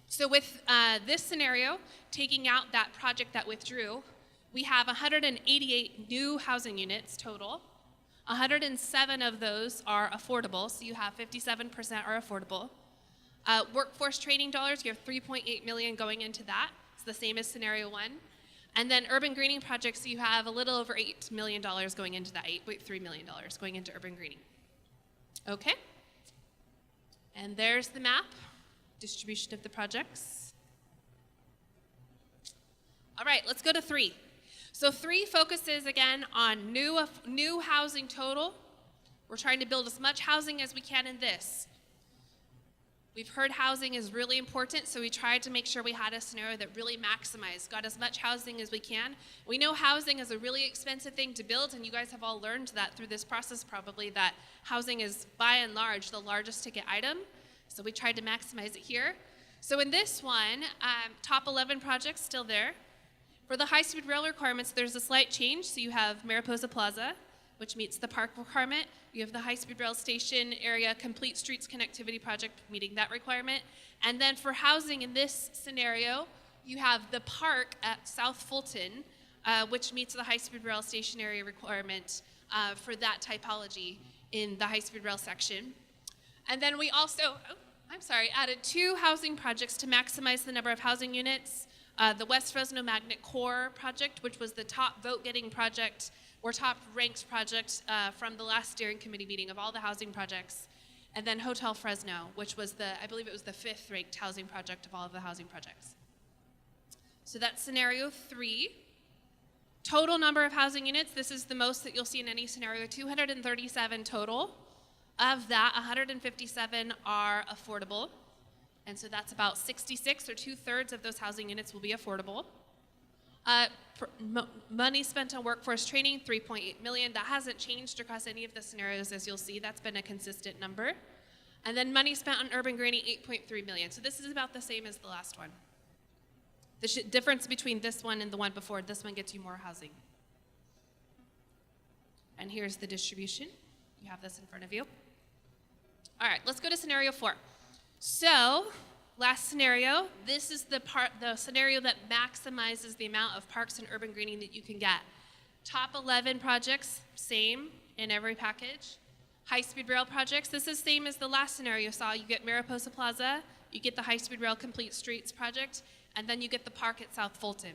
Speaker 17: So with this scenario, taking out that project that withdrew, we have 188 new housing units total. 107 of those are affordable, so you have 57% are affordable. Workforce training dollars, you have $3.8 million going into that. It's the same as scenario 1. And then urban greening projects, you have a little over $8 million going into that, $8.3 million going into urban greening. Okay. And there's the map, distribution of the projects. All right, let's go to 3. So 3 focuses again on new housing total. We're trying to build as much housing as we can in this. We've heard housing is really important, so we tried to make sure we had a scenario that really maximized, got as much housing as we can. We know housing is a really expensive thing to build, and you guys have all learned that through this process probably, that housing is by and large the largest ticket item. So we tried to maximize it here. So in this one, top 11 projects still there. For the high-speed rail requirements, there's a slight change. So you have Mariposa Plaza, which meets the park requirement. You have the high-speed rail station area complete streets connectivity project meeting that requirement. And then for housing in this scenario, you have the park at South Fulton, which meets the high-speed rail station area requirement for that typology in the high-speed rail section. And then we also, added 2 housing projects to maximize the number of housing units. The West Fresno Magnet Core project, which was the top vote-getting project or top-ranked project from the last steering committee meeting of all the housing projects. And then Hotel Fresno, which was I believe it was the 5th-ranked housing project of all of the housing projects. So that's scenario 3. Total number of housing units, this is the most that you'll see in any scenario, 237 total. Of that, 157 are affordable. And so that's about 66 or 2/3 of those housing units will be affordable. Money spent on workforce training, $3.8 million. That hasn't changed across any of the scenarios, as you'll see. That's been a consistent number. And then money spent on urban greening, $8.3 million. So this is about the same as the last one. The difference between this one and the one before, this one gets you more housing. And here's the distribution. You have this in front of you. All right, let's go to scenario 4. So, last scenario, this is the scenario that maximizes the amount of parks and urban greening that you can get. Top 11 projects, same in every package. High-speed rail projects, this is same as the last scenario you saw. You get Mariposa Plaza, you get the high-speed rail complete streets project, and then you get the park at South Fulton.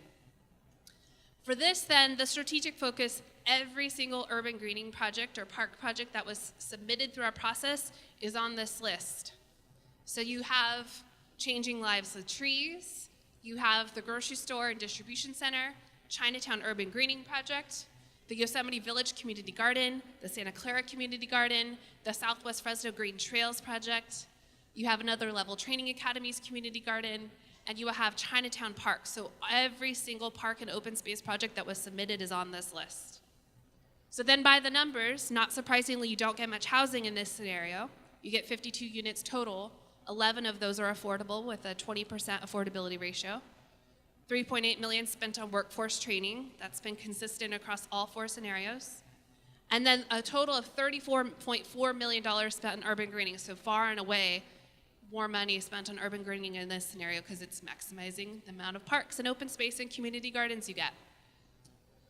Speaker 17: For this then, the strategic focus, every single urban greening project or park project that was submitted through our process is on this list. So you have Changing Lives with Trees, you have the grocery store and distribution center, Chinatown Urban Greening Project, the Yosemite Village Community Garden, the Santa Clara Community Garden, the Southwest Fresno Green Trails Project, you have another Level Training Academies Community Garden, and you will have Chinatown Park. So every single park and open space project that was submitted is on this list. So then by the numbers, not surprisingly, you don't get much housing in this scenario. You get 52 units total. 11 of those are affordable with a 20% affordability ratio. $3.8 million spent on workforce training. That's been consistent across all 4 scenarios. And then a total of $34.4 million spent on urban greening. So far and away, more money spent on urban greening in this scenario because it's maximizing the amount of parks and open space and community gardens you get.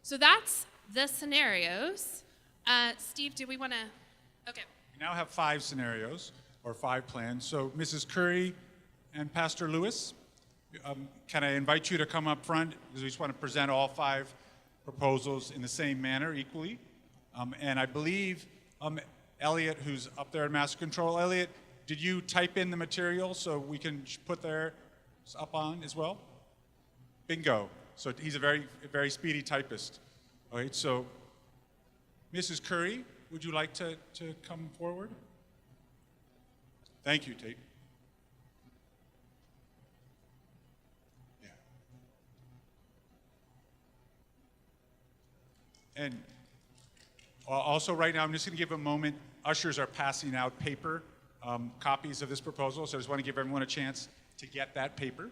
Speaker 17: So that's the scenarios. Steve, do we want to? Okay.
Speaker 1: We now have 5 scenarios or 5 plans. So Mrs. Curry and Pastor Lewis, can I invite you to come up front because we just want to present all 5 proposals in the same manner equally. And I believe Elliot, who's up there in Master Control, Elliot, did you type in the material so we can put theirs up on as well? Bingo. So he's a very speedy typist. All right, so Mrs. Curry, would you like to come forward? Thank you, Tate. Yeah. And also right now, I'm just going to give a moment. Ushers are passing out paper copies of this proposal, so I just want to give everyone a chance to get that paper.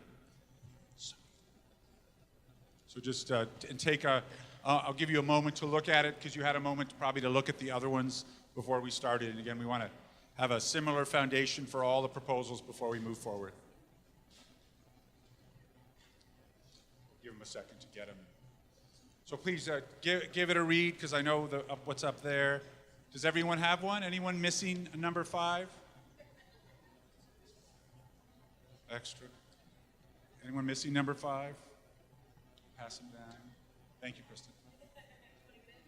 Speaker 1: So just and take I'll give you a moment to look at it because you had a moment probably to look at the other ones before we started. And again, we want to have a similar foundation for all the proposals before we move forward. Give them a second to get them. So please give it a read because I know what's up there. Does everyone have one? Anyone missing a number 5? Extra. Anyone missing number 5? Pass them down. Thank you, Kristen.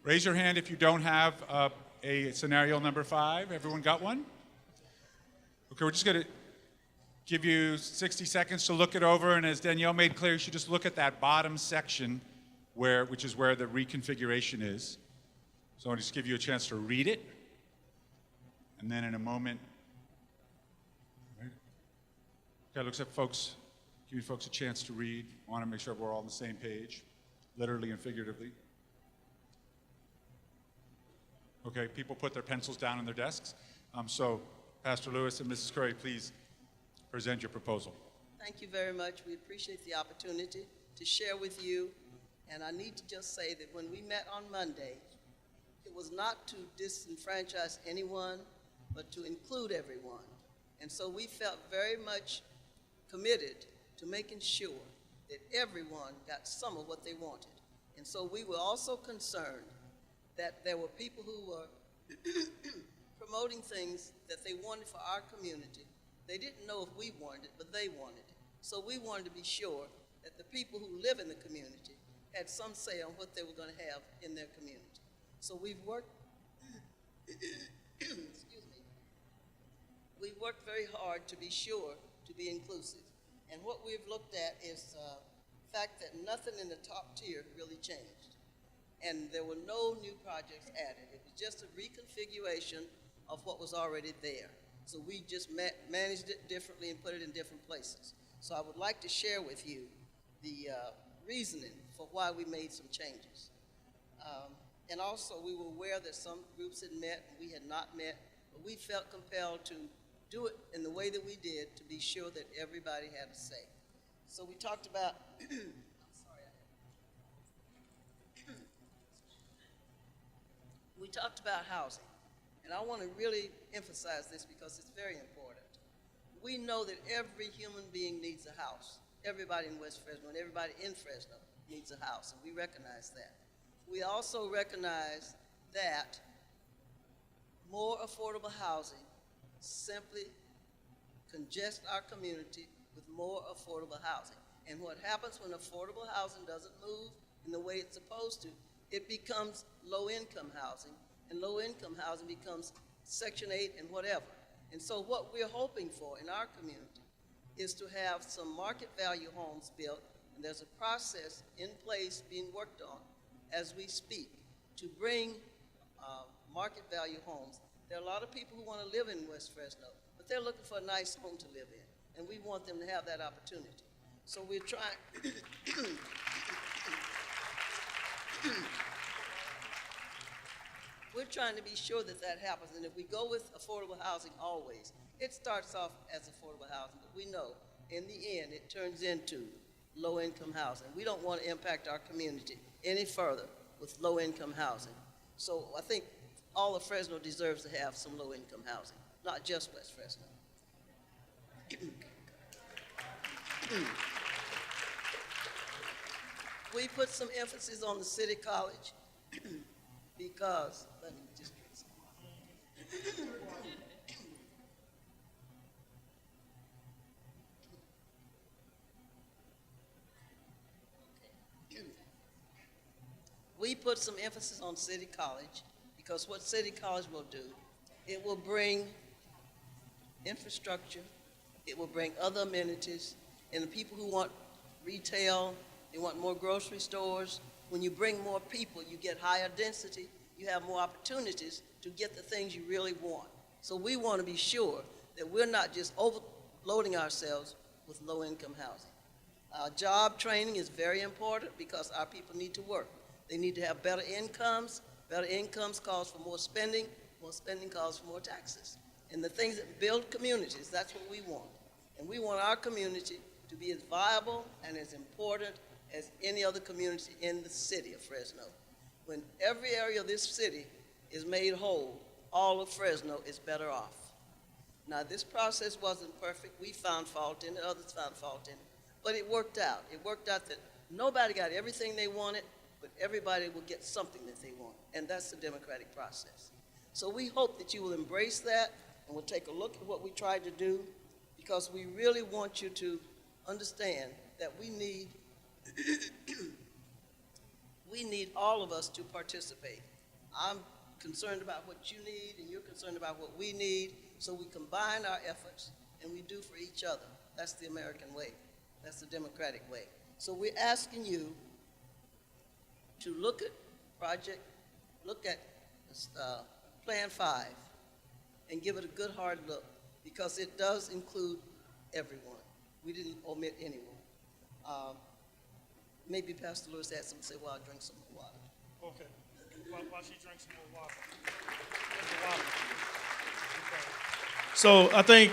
Speaker 1: Raise your hand if you don't have a scenario number 5. Everyone got one? Okay, we're just going to give you 60 seconds to look it over, and as Danielle made clear, you should just look at that bottom section which is where the reconfiguration is. So I'll just give you a chance to read it, and then in a moment, Okay, looks like folks, give you folks a chance to read. I want to make sure we're all on the same page, literally and figuratively. Okay, people put their pencils down on their desks. So, Pastor Lewis and Mrs. Curry, please present your proposal.
Speaker 16: Thank you very much. We appreciate the opportunity to share with you. And I need to just say that when we met on Monday, it was not to disenfranchise anyone, but to include everyone. And so we felt very much committed to making sure that everyone got some of what they wanted. And so we were also concerned that there were people who were promoting things that they wanted for our community. They didn't know if we wanted it, but they wanted it. So we wanted to be sure that the people who live in the community had some say on what they were going to have in their community. So we've worked, excuse me, we've worked very hard to be sure to be inclusive. And what we've looked at is the fact that nothing in the top tier really changed. And there were no new projects added. It was just a reconfiguration of what was already there. So we just managed it differently and put it in different places. So I would like to share with you the reasoning for why we made some changes. And also we were aware that some groups had met and we had not met, but we felt compelled to do it in the way that we did to be sure that everybody had a say. So we talked about, we talked about housing. And I want to really emphasize this because it's very important. We know that every human being needs a house. Everybody in West Fresno and everybody in Fresno needs a house, and we recognize that. We also recognize that more affordable housing simply congests our community with more affordable housing. And what happens when affordable housing doesn't move in the way it's supposed to, it becomes low-income housing, and low-income housing becomes Section 8 and whatever. And so what we're hoping for in our community is to have some market value homes built, and there's a process in place being worked on as we speak to bring market value homes. There are a lot of people who want to live in West Fresno, but they're looking for a nice home to live in, and we want them to have that opportunity. So we're trying, we're trying to be sure that that happens, and if we go with affordable housing always, it starts off as affordable housing, but we know in the end it turns into low-income housing. We don't want to impact our community any further with low-income housing. So I think all of Fresno deserves to have some low-income housing, not just West Fresno. We put some emphasis on the City College because, let me just drink some water. We put some emphasis on City College because what City College will do, it will bring infrastructure, it will bring other amenities, and the people who want retail, they want more grocery stores. When you bring more people, you get higher density, you have more opportunities to get the things you really want. So we want to be sure that we're not just overloading ourselves with low-income housing. Job training is very important because our people need to work. They need to have better incomes. Better incomes calls for more spending calls for more taxes. And the things that build communities, that's what we want. And we want our community to be as viable and as important as any other community in the city of Fresno. When every area of this city is made whole, all of Fresno is better off. Now, this process wasn't perfect. We found fault in it, others found fault in it, but it worked out. It worked out that nobody got everything they wanted, but everybody will get something that they want, and that's the democratic process. So we hope that you will embrace that, and we'll take a look at what we tried to do, because we really want you to understand that we need all of us to participate. I'm concerned about what you need, and you're concerned about what we need, so we combine our efforts, and we do for each other. That's the American way. That's the democratic way. So we're asking you to look at Plan 5 and give it a good hard look, because it does include everyone. We didn't omit anyone. Maybe Pastor Lewis had something to say while I drink some more water.
Speaker 4: Okay. While she drinks some more water. So I think,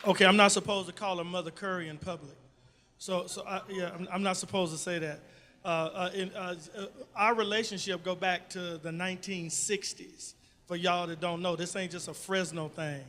Speaker 4: okay, I'm not supposed to call her Mother Curry in public. I'm not supposed to say that. Our relationship go back to the 1960s. For y'all that don't know, this ain't just a Fresno thing.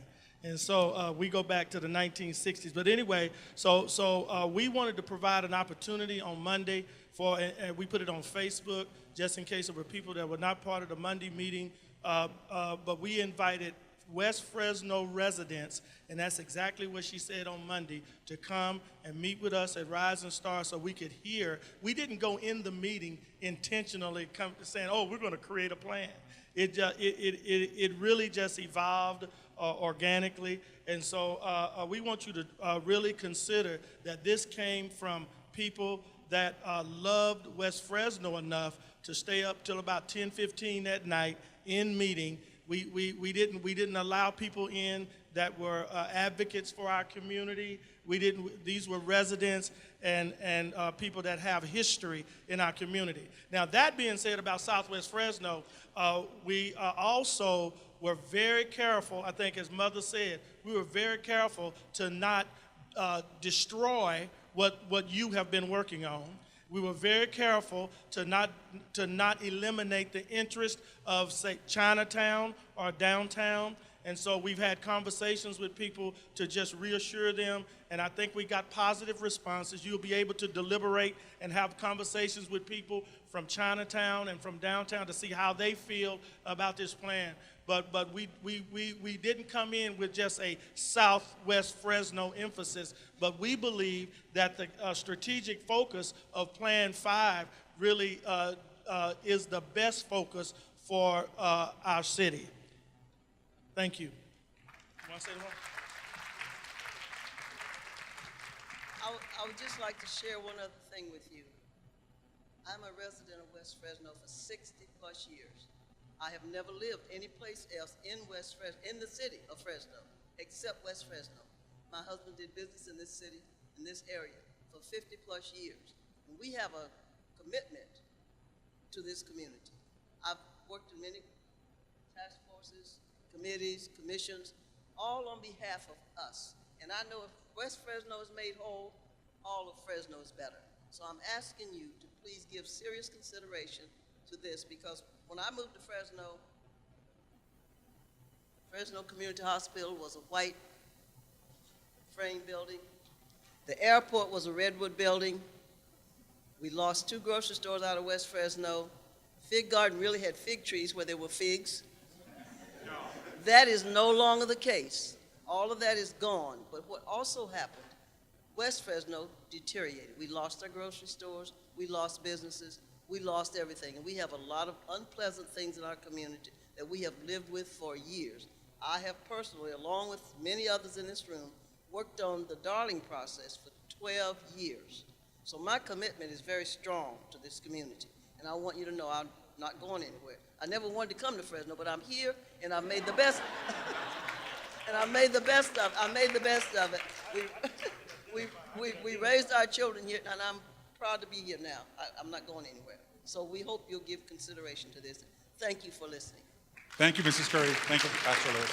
Speaker 4: And so we go back to the 1960s. But anyway, so we wanted to provide an opportunity on Monday and we put it on Facebook just in case there were people that were not part of the Monday meeting. But we invited West Fresno residents, and that's exactly what she said on Monday, to come and meet with us at Rise and Star so we could hear. We didn't go in the meeting intentionally saying, oh, we're going to create a plan. It really just evolved organically. And so we want you to really consider that this came from people that loved West Fresno enough to stay up till about 10:15 at night in meeting. We didn't allow people in that were advocates for our community. These were residents and people that have history in our community. Now, that being said about Southwest Fresno, we also were very careful, I think as Mother said, we were very careful to not destroy what you have been working on. We were very careful to not eliminate the interest of, say, Chinatown or downtown. And so we've had conversations with people to just reassure them, and I think we got positive responses. You'll be able to deliberate and have conversations with people from Chinatown and from downtown to see how they feel about this plan. But we didn't come in with just a Southwest Fresno emphasis, but we believe that the strategic focus of Plan 5 really is the best focus for our city. Thank you. You want to say the one?
Speaker 16: I would just like to share one other thing with you. I'm a resident of West Fresno for 60 plus years. I have never lived any place else in West Fresno, in the city of Fresno, except West Fresno. My husband did business in this city, in this area, for 50 plus years. And we have a commitment to this community. I've worked in many task forces, committees, commissions, all on behalf of us. And I know if West Fresno is made whole, all of Fresno is better. So I'm asking you to please give serious consideration to this, because when I moved to Fresno, Fresno Community Hospital was a white frame building. The airport was a redwood building. We lost 2 grocery stores out of West Fresno. Fig Garden really had fig trees where there were figs. That is no longer the case. All of that is gone. But what also happened, West Fresno deteriorated. We lost our grocery stores, we lost businesses, we lost everything. And we have a lot of unpleasant things in our community that we have lived with for years. I have personally, along with many others in this room, worked on the Darling process for 12 years. So my commitment is very strong to this community. And I want you to know I'm not going anywhere. I never wanted to come to Fresno, but I'm here and I made the best. And I made the best of it. I made the best of it. We raised our children here, and I'm proud to be here now. I'm not going anywhere. So we hope you'll give consideration to this. Thank you for listening.
Speaker 1: Thank you, Mrs. Curry. Thank you, Pastor Lewis.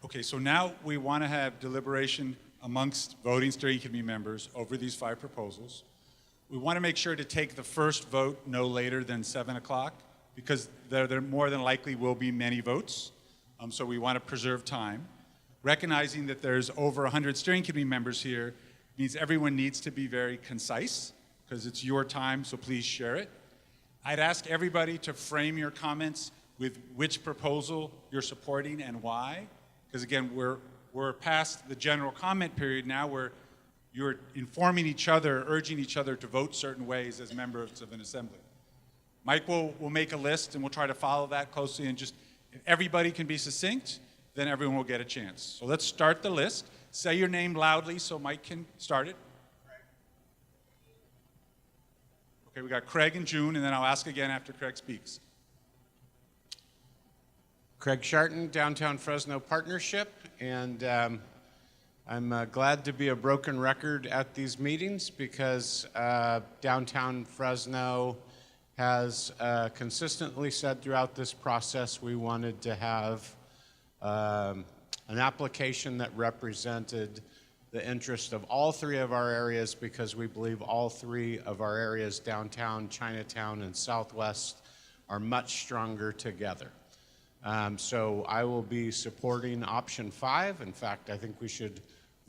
Speaker 1: Okay, so now we want to have deliberation amongst voting steering committee members over these 5 proposals. We want to make sure to take the first vote no later than 7 o'clock, because there more than likely will be many votes. So we want to preserve time. Recognizing that there's over 100 steering committee members here means everyone needs to be very concise, because it's your time, so please share it. I'd ask everybody to frame your comments with which proposal you're supporting and why, because again, we're past the general comment period now where you're informing each other, urging each other to vote certain ways as members of an assembly. Mike will make a list, and we'll try to follow that closely, and just if everybody can be succinct, then everyone will get a chance. So let's start the list. Say your name loudly so Mike can start it. Okay, we got Craig and June, and then I'll ask again after Craig speaks.
Speaker 18: Craig Sharton, Downtown Fresno Partnership, and I'm glad to be a broken record at these meetings because Downtown Fresno has consistently said throughout this process we wanted to have an application that represented the interest of all three of our areas because we believe all three of our areas, downtown, Chinatown, and Southwest, are much stronger together. So I will be supporting option 5. In fact, I think we should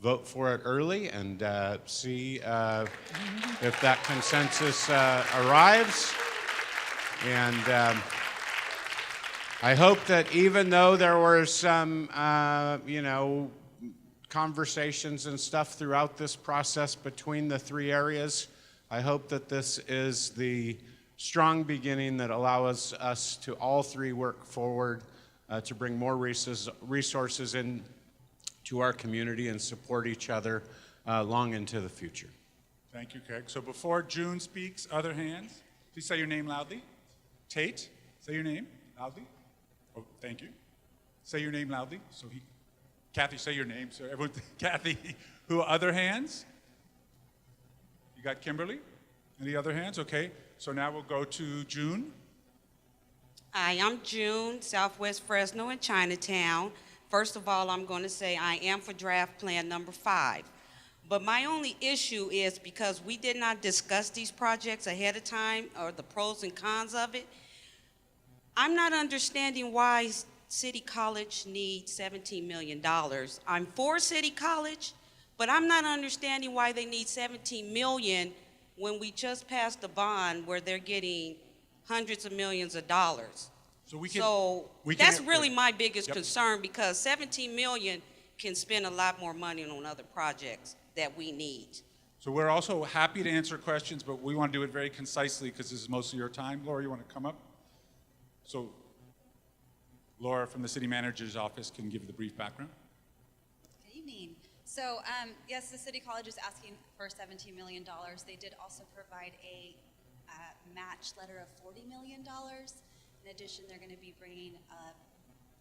Speaker 18: vote for it early and see if that consensus arrives. And I hope that even though there were some, conversations and stuff throughout this process between the three areas, I hope that this is the strong beginning that allows us to all three work forward to bring more resources in to our community and support each other long into the future.
Speaker 1: Thank you, Craig. So before June speaks, other hands, please say your name loudly. Tate, say your name loudly. Oh, thank you. Say your name loudly. Kathy, say your name. So everyone, Kathy, who other hands? You got Kimberly? Any other hands? Okay. So now we'll go to June.
Speaker 19: Hi, I'm June, Southwest Fresno and Chinatown. First of all, I'm going to say I am for draft plan number 5. But my only issue is because we did not discuss these projects ahead of time or the pros and cons of it, I'm not understanding why City College needs $17 million. I'm for City College, but I'm not understanding why they need $17 million when we just passed a bond where they're getting hundreds of millions of dollars. That's really my biggest concern because $17 million can spend a lot more money on other projects that we need.
Speaker 1: So we're also happy to answer questions, but we want to do it very concisely because this is most of your time. Laura, you want to come up? So Laura from the city manager's office can give the brief background.
Speaker 20: Good evening. So yes, the City College is asking for $17 million. They did also provide a match letter of $40 million. In addition, they're going to be bringing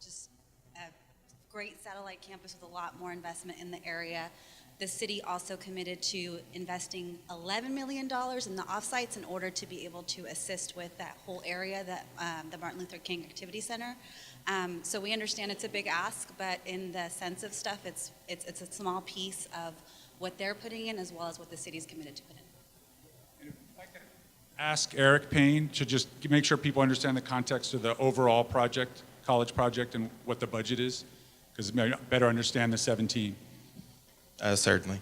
Speaker 20: just a great satellite campus with a lot more investment in the area. The city also committed to investing $11 million in the offsites in order to be able to assist with that whole area, the Martin Luther King Activity Center. So we understand it's a big ask, but in the sense of stuff, it's a small piece of what they're putting in as well as what the city's committed to put in.
Speaker 1: Ask Eric Payne to just make sure people understand the context of the overall project, college project, and what the budget is, because better understand the 17.
Speaker 21: Certainly.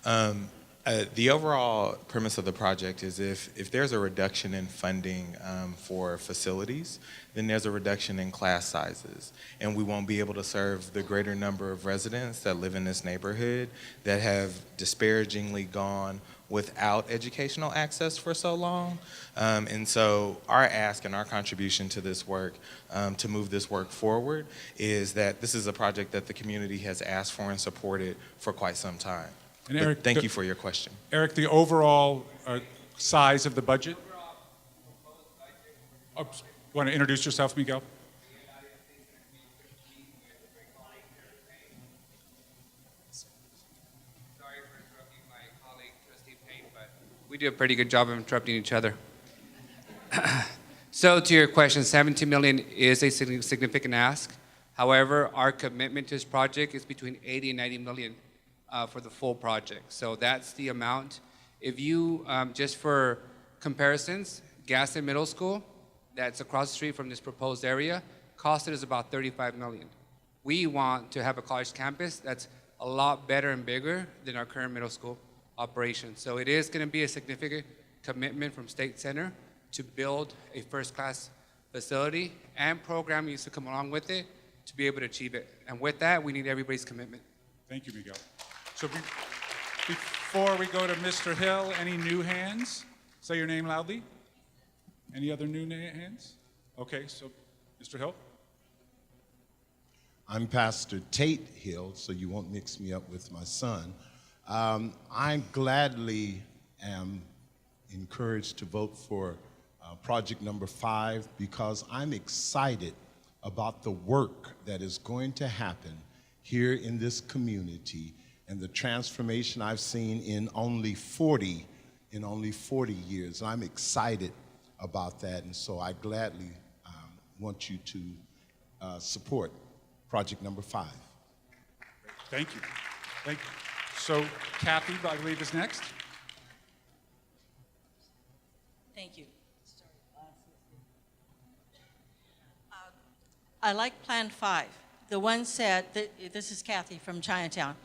Speaker 21: The overall premise of the project is if there's a reduction in funding for facilities, then there's a reduction in class sizes. And we won't be able to serve the greater number of residents that live in this neighborhood that have disparagingly gone without educational access for so long. And so our ask and our contribution to this work, to move this work forward, is that this is a project that the community has asked for and supported for quite some time.
Speaker 1: And Eric,
Speaker 21: thank you for your question.
Speaker 1: Eric, the overall size of the budget? Want to introduce yourself, Miguel?
Speaker 22: We do a pretty good job of interrupting each other. So to your question, $17 million is a significant ask. However, our commitment to this project is between 80 and 90 million for the full project. So that's the amount. If you, just for comparisons, Gaston Middle School, that's across the street from this proposed area, costed us about 35 million. We want to have a college campus that's a lot better and bigger than our current middle school operation. So it is going to be a significant commitment from State Center to build a first-class facility and program needs to come along with it to be able to achieve it. And with that, we need everybody's commitment.
Speaker 1: Thank you, Miguel. So before we go to Mr. Hill, any new hands? Say your name loudly. Any other new hands? Okay, so Mr. Hill.
Speaker 23: I'm Pastor Tate Hill, so you won't mix me up with my son. I gladly am encouraged to vote for project number 5 because I'm excited about the work that is going to happen here in this community and the transformation I've seen in only 40 years. I'm excited about that, and so I gladly want you to support project number 5.
Speaker 1: Thank you. Thank you. So Kathy, I believe, is next.
Speaker 13: Thank you. I like Plan 5. The one said, this is Kathy from Chinatown,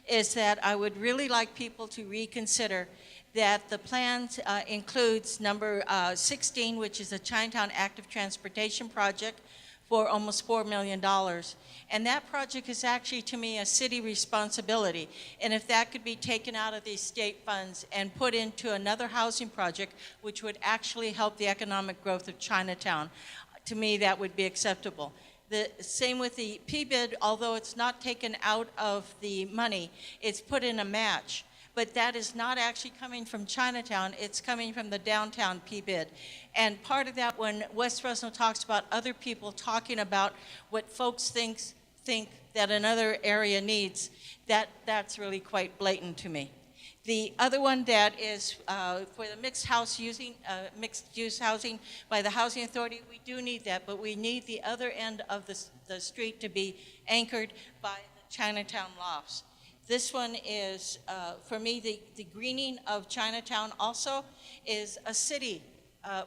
Speaker 13: is that I would really like people to reconsider that the plan includes number 16, which is a Chinatown Active Transportation Project for almost $4 million. And that project is actually, to me, a city responsibility. And if that could be taken out of these state funds and put into another housing project, which would actually help the economic growth of Chinatown, to me, that would be acceptable. The same with the P-bid, although it's not taken out of the money, it's put in a match. But that is not actually coming from Chinatown, it's coming from the downtown P-bid. And part of that, when West Fresno talks about other people talking about what folks think that another area needs, that's really quite blatant to me. The other one that is for the mixed-use housing by the Housing Authority, we do need that, but we need the other end of the street to be anchored by the Chinatown lofts. This one is, for me, the greening of Chinatown also is a city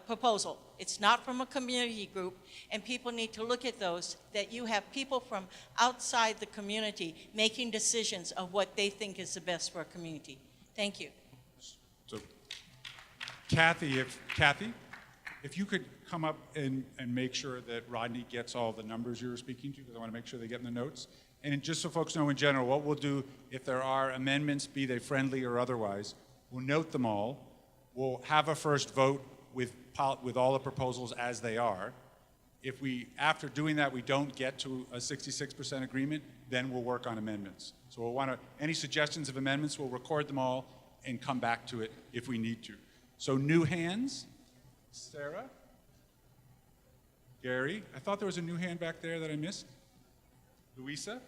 Speaker 13: proposal. It's not from a community group, and people need to look at those, that you have people from outside the community making decisions of what they think is the best for a community. Thank you.
Speaker 1: So, Kathy, if you could come up and make sure that Rodney gets all the numbers you were speaking to, because I want to make sure they get in the notes. And just so folks know in general, what we'll do, if there are amendments, be they friendly or otherwise, we'll note them all. We'll have a first vote with all the proposals as they are. If after doing that, we don't get to a 66% agreement, then we'll work on amendments. So we'll want to, any suggestions of amendments, we'll record them all and come back to it if we need to. So new hands, Sarah, Gary, I thought there was a new hand back there that I missed. Louisa,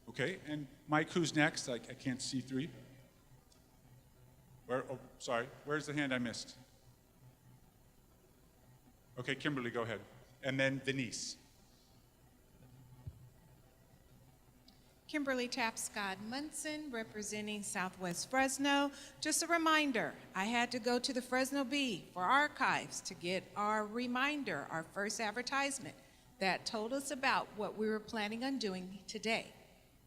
Speaker 1: okay, and Mike, who's next? I can't see three. Sorry, where's the hand I missed? Okay, Kimberly, go ahead. And then Denise.
Speaker 10: Kimberly Tapscott Munson, representing Southwest Fresno. Just a reminder, I had to go to the Fresno Bee for archives to get our reminder, our first advertisement that told us about what we were planning on doing today.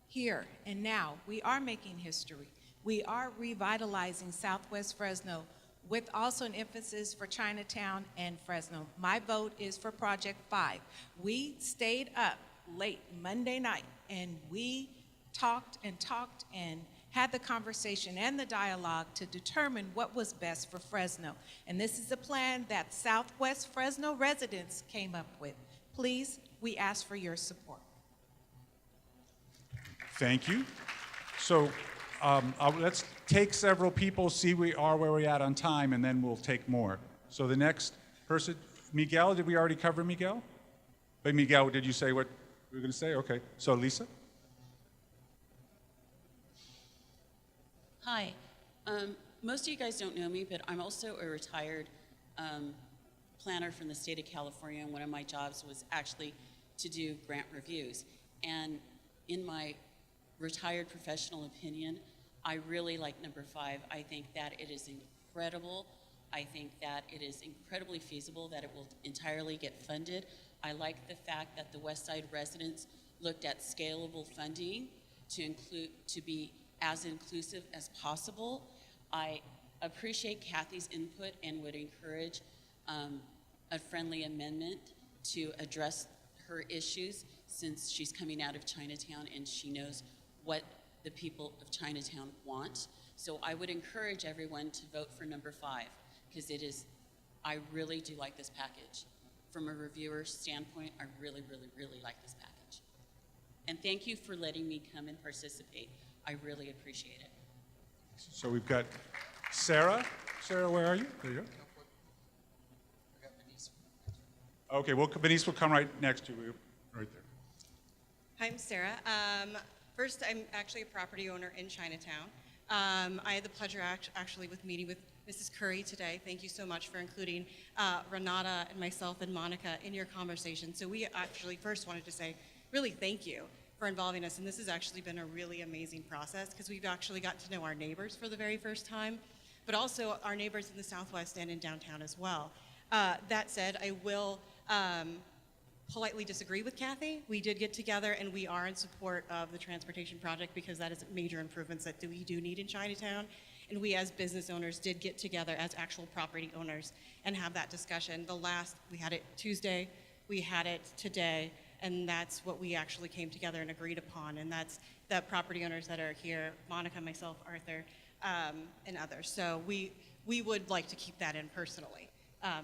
Speaker 10: Here and now, we are making history. We are revitalizing Southwest Fresno with also an emphasis for Chinatown and Fresno. My vote is for Project 5. We stayed up late Monday night and we talked and had the conversation and the dialogue to determine what was best for Fresno. And this is a plan that Southwest Fresno residents came up with. Please, we ask for your support.
Speaker 1: Thank you. So let's take several people, see where we're at on time, and then we'll take more. So the next person, Miguel, did we already cover Miguel? But Miguel, did you say what we were going to say? Okay. So Lisa?
Speaker 12: Hi. Most of you guys don't know me, but I'm also a retired planner from the state of California, and one of my jobs was actually to do grant reviews. And in my retired professional opinion, I really like number 5. I think that it is incredible. I think that it is incredibly feasible that it will entirely get funded. I like the fact that the West Side residents looked at scalable funding to be as inclusive as possible. I appreciate Kathy's input and would encourage a friendly amendment to address her issues, since she's coming out of Chinatown and she knows what the people of Chinatown want. So I would encourage everyone to vote for number 5, because I really do like this package. From a reviewer's standpoint, I really, really, really like this package. And thank you for letting me come and participate. I really appreciate it.
Speaker 1: So we've got Sarah. Sarah, where are you? There you go. Okay, well, Denise will come right next to you, right there.
Speaker 2: Hi, I'm Sarah. First, I'm actually a property owner in Chinatown. I had the pleasure actually with meeting with Mrs. Curry today. Thank you so much for including Renata and myself and Monica in your conversation. So we actually first wanted to say really thank you for involving us. And this has actually been a really amazing process because we've actually got to know our neighbors for the very first time, but also our neighbors in the Southwest and in downtown as well. That said, I will politely disagree with Kathy. We did get together and we are in support of the transportation project because that is major improvements that we do need in Chinatown. And we as business owners did get together as actual property owners and have that discussion. We had it Tuesday, we had it today, and that's what we actually came together and agreed upon. And that's the property owners that are here, Monica, myself, Arthur, and others. So we would like to keep that in personally.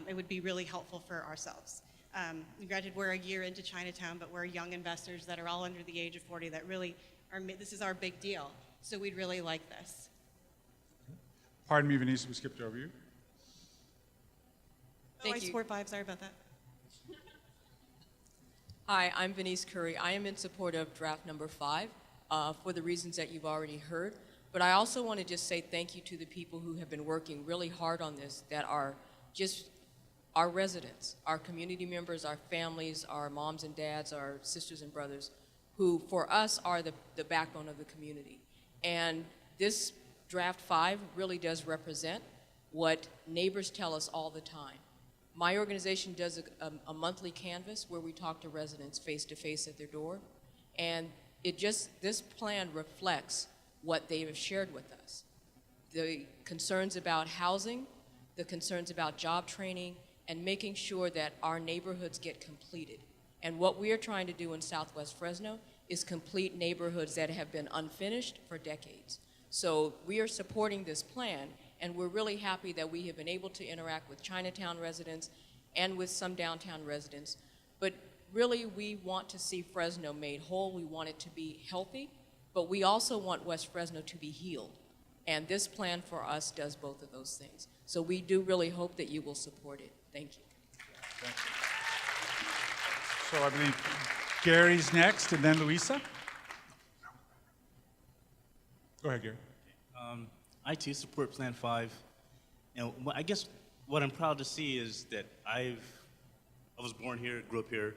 Speaker 2: It would be really helpful for ourselves. Granted, we're a year into Chinatown, but we're young investors that are all under the age of 40 that really this is our big deal. So we'd really like this.
Speaker 1: Pardon me, Vanessa, we skipped over you.
Speaker 2: I support 5, sorry about that.
Speaker 3: Hi, I'm Venice Curry. I am in support of draft number 5 for the reasons that you've already heard. But I also want to just say thank you to the people who have been working really hard on this that are just our residents, our community members, our families, our moms and dads, our sisters and brothers, who for us are the backbone of the community. And this draft 5 really does represent what neighbors tell us all the time. My organization does a monthly canvas where we talk to residents face to face at their door. And this plan reflects what they have shared with us. The concerns about housing, the concerns about job training, and making sure that our neighborhoods get completed. And what we are trying to do in Southwest Fresno is complete neighborhoods that have been unfinished for decades. So we are supporting this plan, and we're really happy that we have been able to interact with Chinatown residents and with some downtown residents. But really, we want to see Fresno made whole. We want it to be healthy, but we also want West Fresno to be healed. And this plan for us does both of those things. So we do really hope that you will support it. Thank you.
Speaker 1: Thank you. So I believe Gary's next, and then Louisa. Go ahead, Gary.
Speaker 6: I too support Plan 5. And I guess what I'm proud to see is that I was born here, grew up here,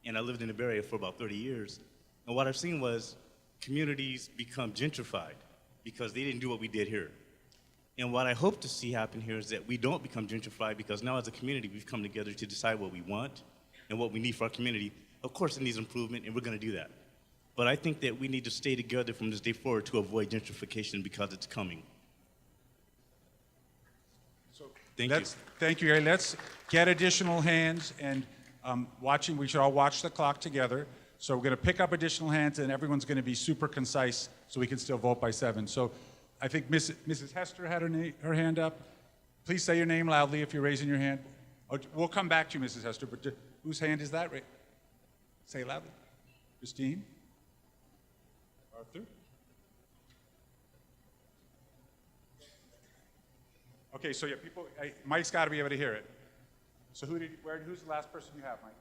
Speaker 6: and I lived in the Bay Area for about 30 years. And what I've seen was communities become gentrified because they didn't do what we did here. And what I hope to see happen here is that we don't become gentrified because now as a community we've come together to decide what we want and what we need for our community. Of course it needs improvement and we're going to do that. But I think that we need to stay together from this day forward to avoid gentrification because it's coming.
Speaker 1: So
Speaker 6: Thank you.
Speaker 1: Thank you, Gary. Let's get additional hands, and we should all watch the clock together. So we're going to pick up additional hands, and everyone's going to be super concise so we can still vote by 7. So I think Mrs. Hester had her hand up. Please say your name loudly if you're raising your hand. Oh, we'll come back to you, Mrs. Hester, but whose hand is that? Say it loudly. Christine? Arthur? Okay, so yeah, Mike's got to be able to hear it. So who's the last person you have, Mike?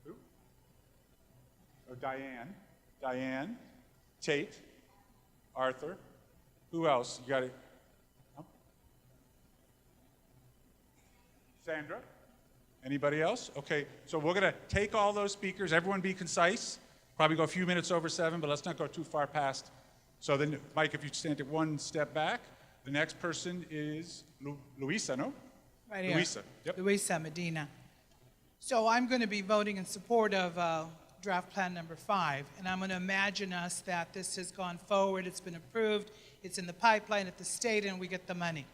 Speaker 1: Who? Oh, Diane. Diane. Tate. Arthur. Who else? You got it? Huh? Sandra? Anybody else? Okay, so we're going to take all those speakers. Everyone be concise. Probably go a few minutes over 7, but let's not go too far past. So then, Mike, if you stand it one step back, the next person is Luisa, no?
Speaker 24: Right here.
Speaker 1: Luisa. Yep.
Speaker 24: Luisa Medina. So I'm going to be voting in support of draft plan number 5, and I'm going to imagine us that this has gone forward, it's been approved, it's in the pipeline at the state, and we get the money.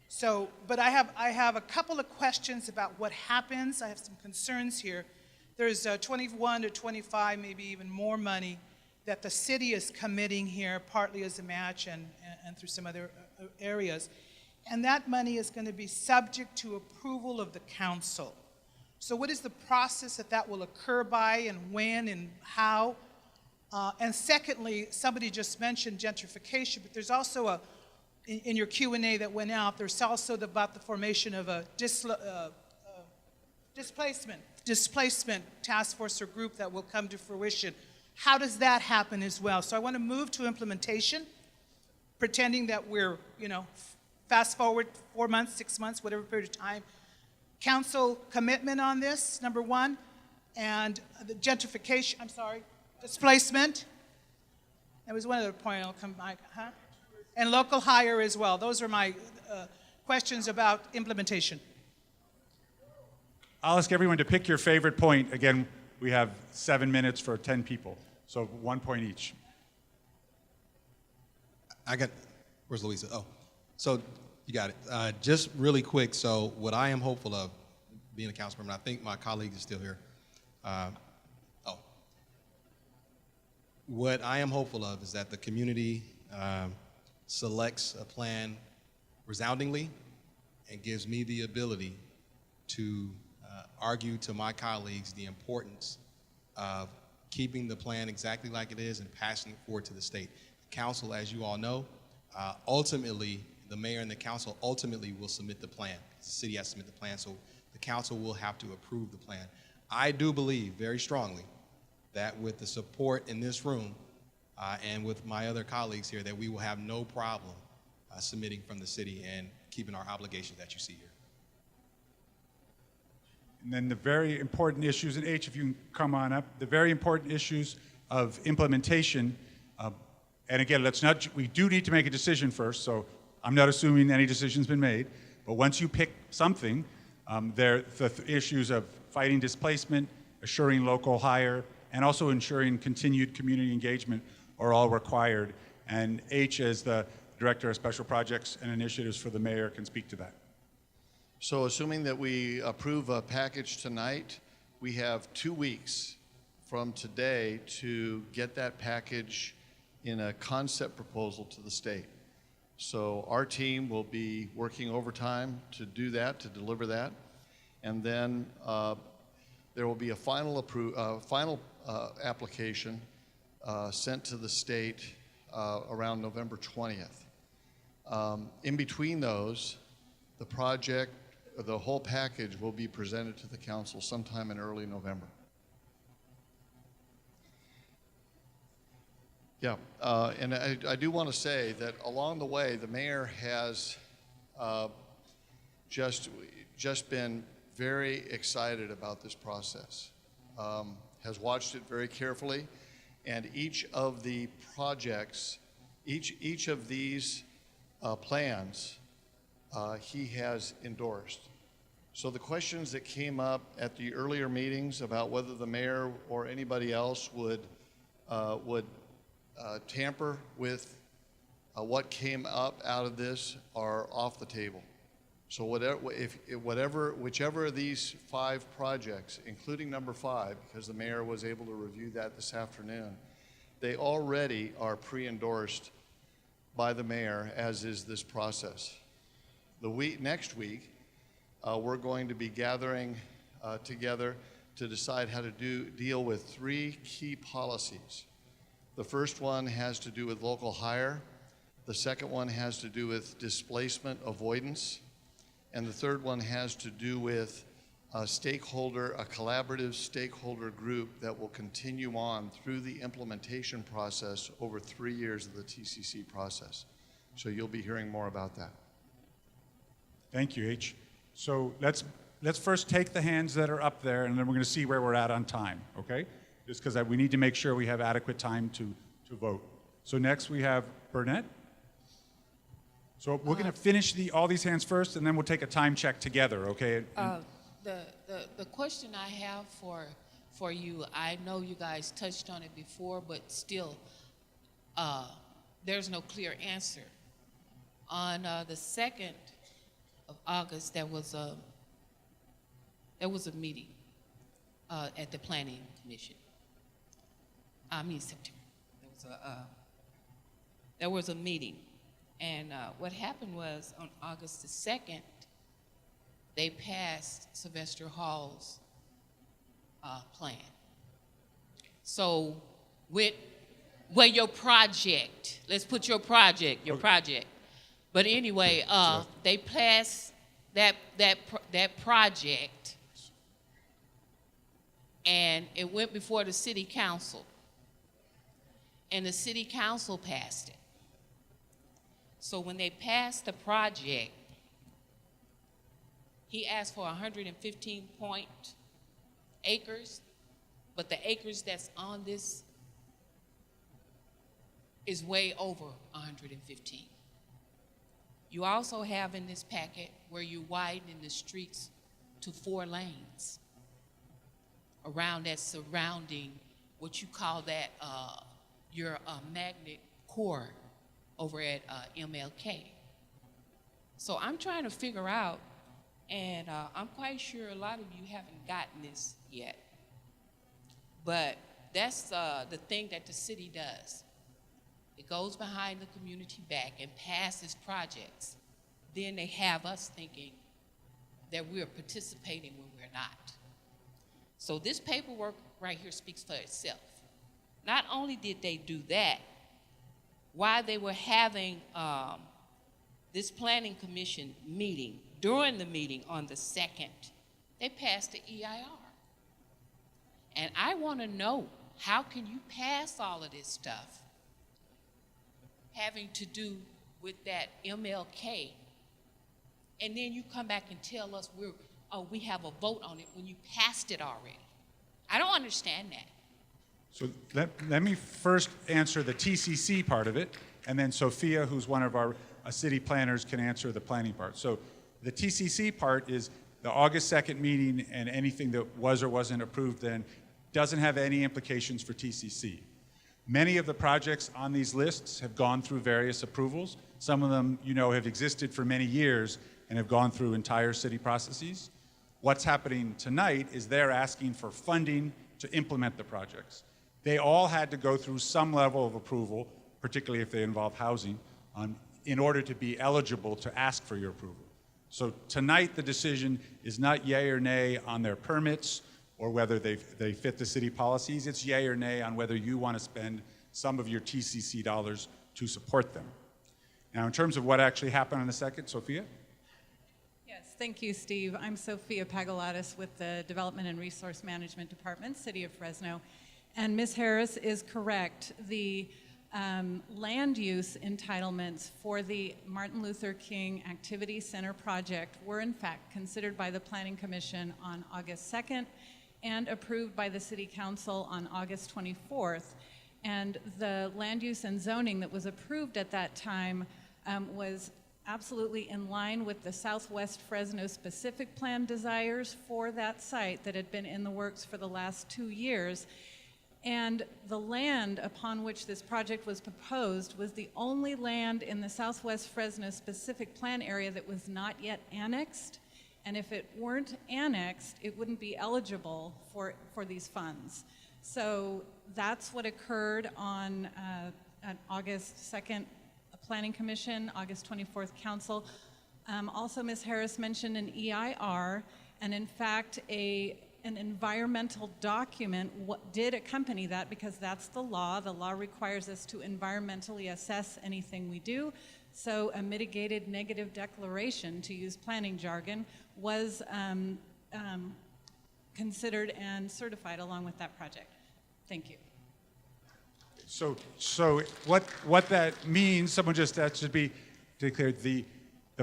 Speaker 24: So, but I have a couple of questions about what happens. I have some concerns here. There's 21 to 25, maybe even more money that the city is committing here, partly as a match and through some other areas. And that money is going to be subject to approval of the council. So what is the process that will occur by, and when and how? And secondly, somebody just mentioned gentrification, but there's also in your Q&A that went out, there's also about the formation of a displacement task force or group that will come to fruition. How does that happen as well? So I want to move to implementation, pretending that we're, fast forward 4 months, 6 months, whatever period of time. Council commitment on this, number one, and the displacement. There was one other point I'll come back, and local hire as well. Those are my questions about implementation.
Speaker 1: I'll ask everyone to pick your favorite point. Again, we have 7 minutes for 10 people, so 1 point each.
Speaker 5: Where's Louisa? Oh, so you got it. Just really quick, so what I am hopeful of, being a council member, I think my colleague is still here. What I am hopeful of is that the community selects a plan resoundingly and gives me the ability to argue to my colleagues the importance of keeping the plan exactly like it is and passing it forward to the state. The council, as you all know, ultimately, the mayor and the council ultimately will submit the plan. The city has to submit the plan, so the council will have to approve the plan. I do believe very strongly that with the support in this room and with my other colleagues here, that we will have no problem submitting from the city and keeping our obligations that you see here.
Speaker 1: And then the very important issues, and H, if you can come on up, the very important issues of implementation. And again, we do need to make a decision first, so I'm not assuming any decision's been made. But once you pick something, the issues of fighting displacement, assuring local hire, and also ensuring continued community engagement are all required. And H, as the Director of Special Projects and Initiatives for the mayor, can speak to that.
Speaker 7: So assuming that we approve a package tonight, we have 2 weeks from today to get that package in a concept proposal to the state. So our team will be working overtime to do that, to deliver that. And then there will be a final application sent to the state around November 20th. In between those, the whole package will be presented to the council sometime in early November. Yeah, and I do want to say that along the way, the mayor has just been very excited about this process, has watched it very carefully, and each of the projects, each of these plans, he has endorsed. So the questions that came up at the earlier meetings about whether the mayor or anybody else would tamper with what came up out of this are off the table. So whichever of these 5 projects, including number 5, because the mayor was able to review that this afternoon, they already are pre-endorsed by the mayor, as is this process. Next week, we're going to be gathering together to decide how to deal with 3 key policies. The first one has to do with local hire. The second one has to do with displacement avoidance. And the third one has to do with a collaborative stakeholder group that will continue on through the implementation process over 3 years of the TCC process. So you'll be hearing more about that.
Speaker 1: Thank you, H. So let's first take the hands that are up there, and then we're going to see where we're at on time, okay? Just because we need to make sure we have adequate time to vote. So next we have Burnett. So we're going to finish all these hands first, and then we'll take a time check together, okay?
Speaker 8: The question I have for you, I know you guys touched on it before, but still, there's no clear answer. On the 2nd of August, there was a meeting at the Planning Commission. September. There was a meeting. And what happened was on August the 2nd, they passed Sylvester Hall's plan. So your project, let's put your project. But anyway, they passed that project, and it went before the city council, and the city council passed it. So when they passed the project, he asked for 115 acres, but the acres that's on this is way over 115. You also have in this packet where you're widening the streets to 4 lanes around that surrounding what you call that your magnet core over at MLK. So I'm trying to figure out, and I'm quite sure a lot of you haven't gotten this yet, but that's the thing that the city does. It goes behind the community back and passes projects. Then they have us thinking that we're participating when we're not. So this paperwork right here speaks for itself. Not only did they do that, while they were having this planning commission meeting, during the meeting on the 2nd, they passed the EIR. And I want to know, how can you pass all of this stuff having to do with that MLK, and then you come back and tell us we have a vote on it when you passed it already? I don't understand that.
Speaker 1: So let me first answer the TCC part of it, and then Sophia, who's one of our city planners, can answer the planning part. So the TCC part is the August 2nd meeting, and anything that was or wasn't approved then doesn't have any implications for TCC. Many of the projects on these lists have gone through various approvals. Some of them, have existed for many years and have gone through entire city processes. What's happening tonight is they're asking for funding to implement the projects. They all had to go through some level of approval, particularly if they involve housing, in order to be eligible to ask for your approval. So tonight, the decision is not yay or nay on their permits or whether they fit the city policies. It's yay or nay on whether you want to spend some of your TCC dollars to support them. Now, in terms of what actually happened on the 2nd, Sophia?
Speaker 9: Yes, thank you, Steve. I'm Sophia Pagalatis with the Development and Resource Management Department, City of Fresno. And Ms. Harris is correct. The land use entitlements for the Martin Luther King Activity Center project were in fact considered by the Planning Commission on August 2nd and approved by the City Council on August 24th. And the land use and zoning that was approved at that time was absolutely in line with the Southwest Fresno specific plan desires for that site that had been in the works for the last 2 years. And the land upon which this project was proposed was the only land in the Southwest Fresno specific plan area that was not yet annexed. And if it weren't annexed, it wouldn't be eligible for these funds. So that's what occurred on August 2nd Planning Commission, August 24th Council. Also, Ms. Harris mentioned an EIR, and in fact, an environmental document did accompany that, because that's the law. The law requires us to environmentally assess anything we do. So a mitigated negative declaration, to use planning jargon, was considered and certified along with that project. Thank you.
Speaker 1: So what that means, that should be declared. The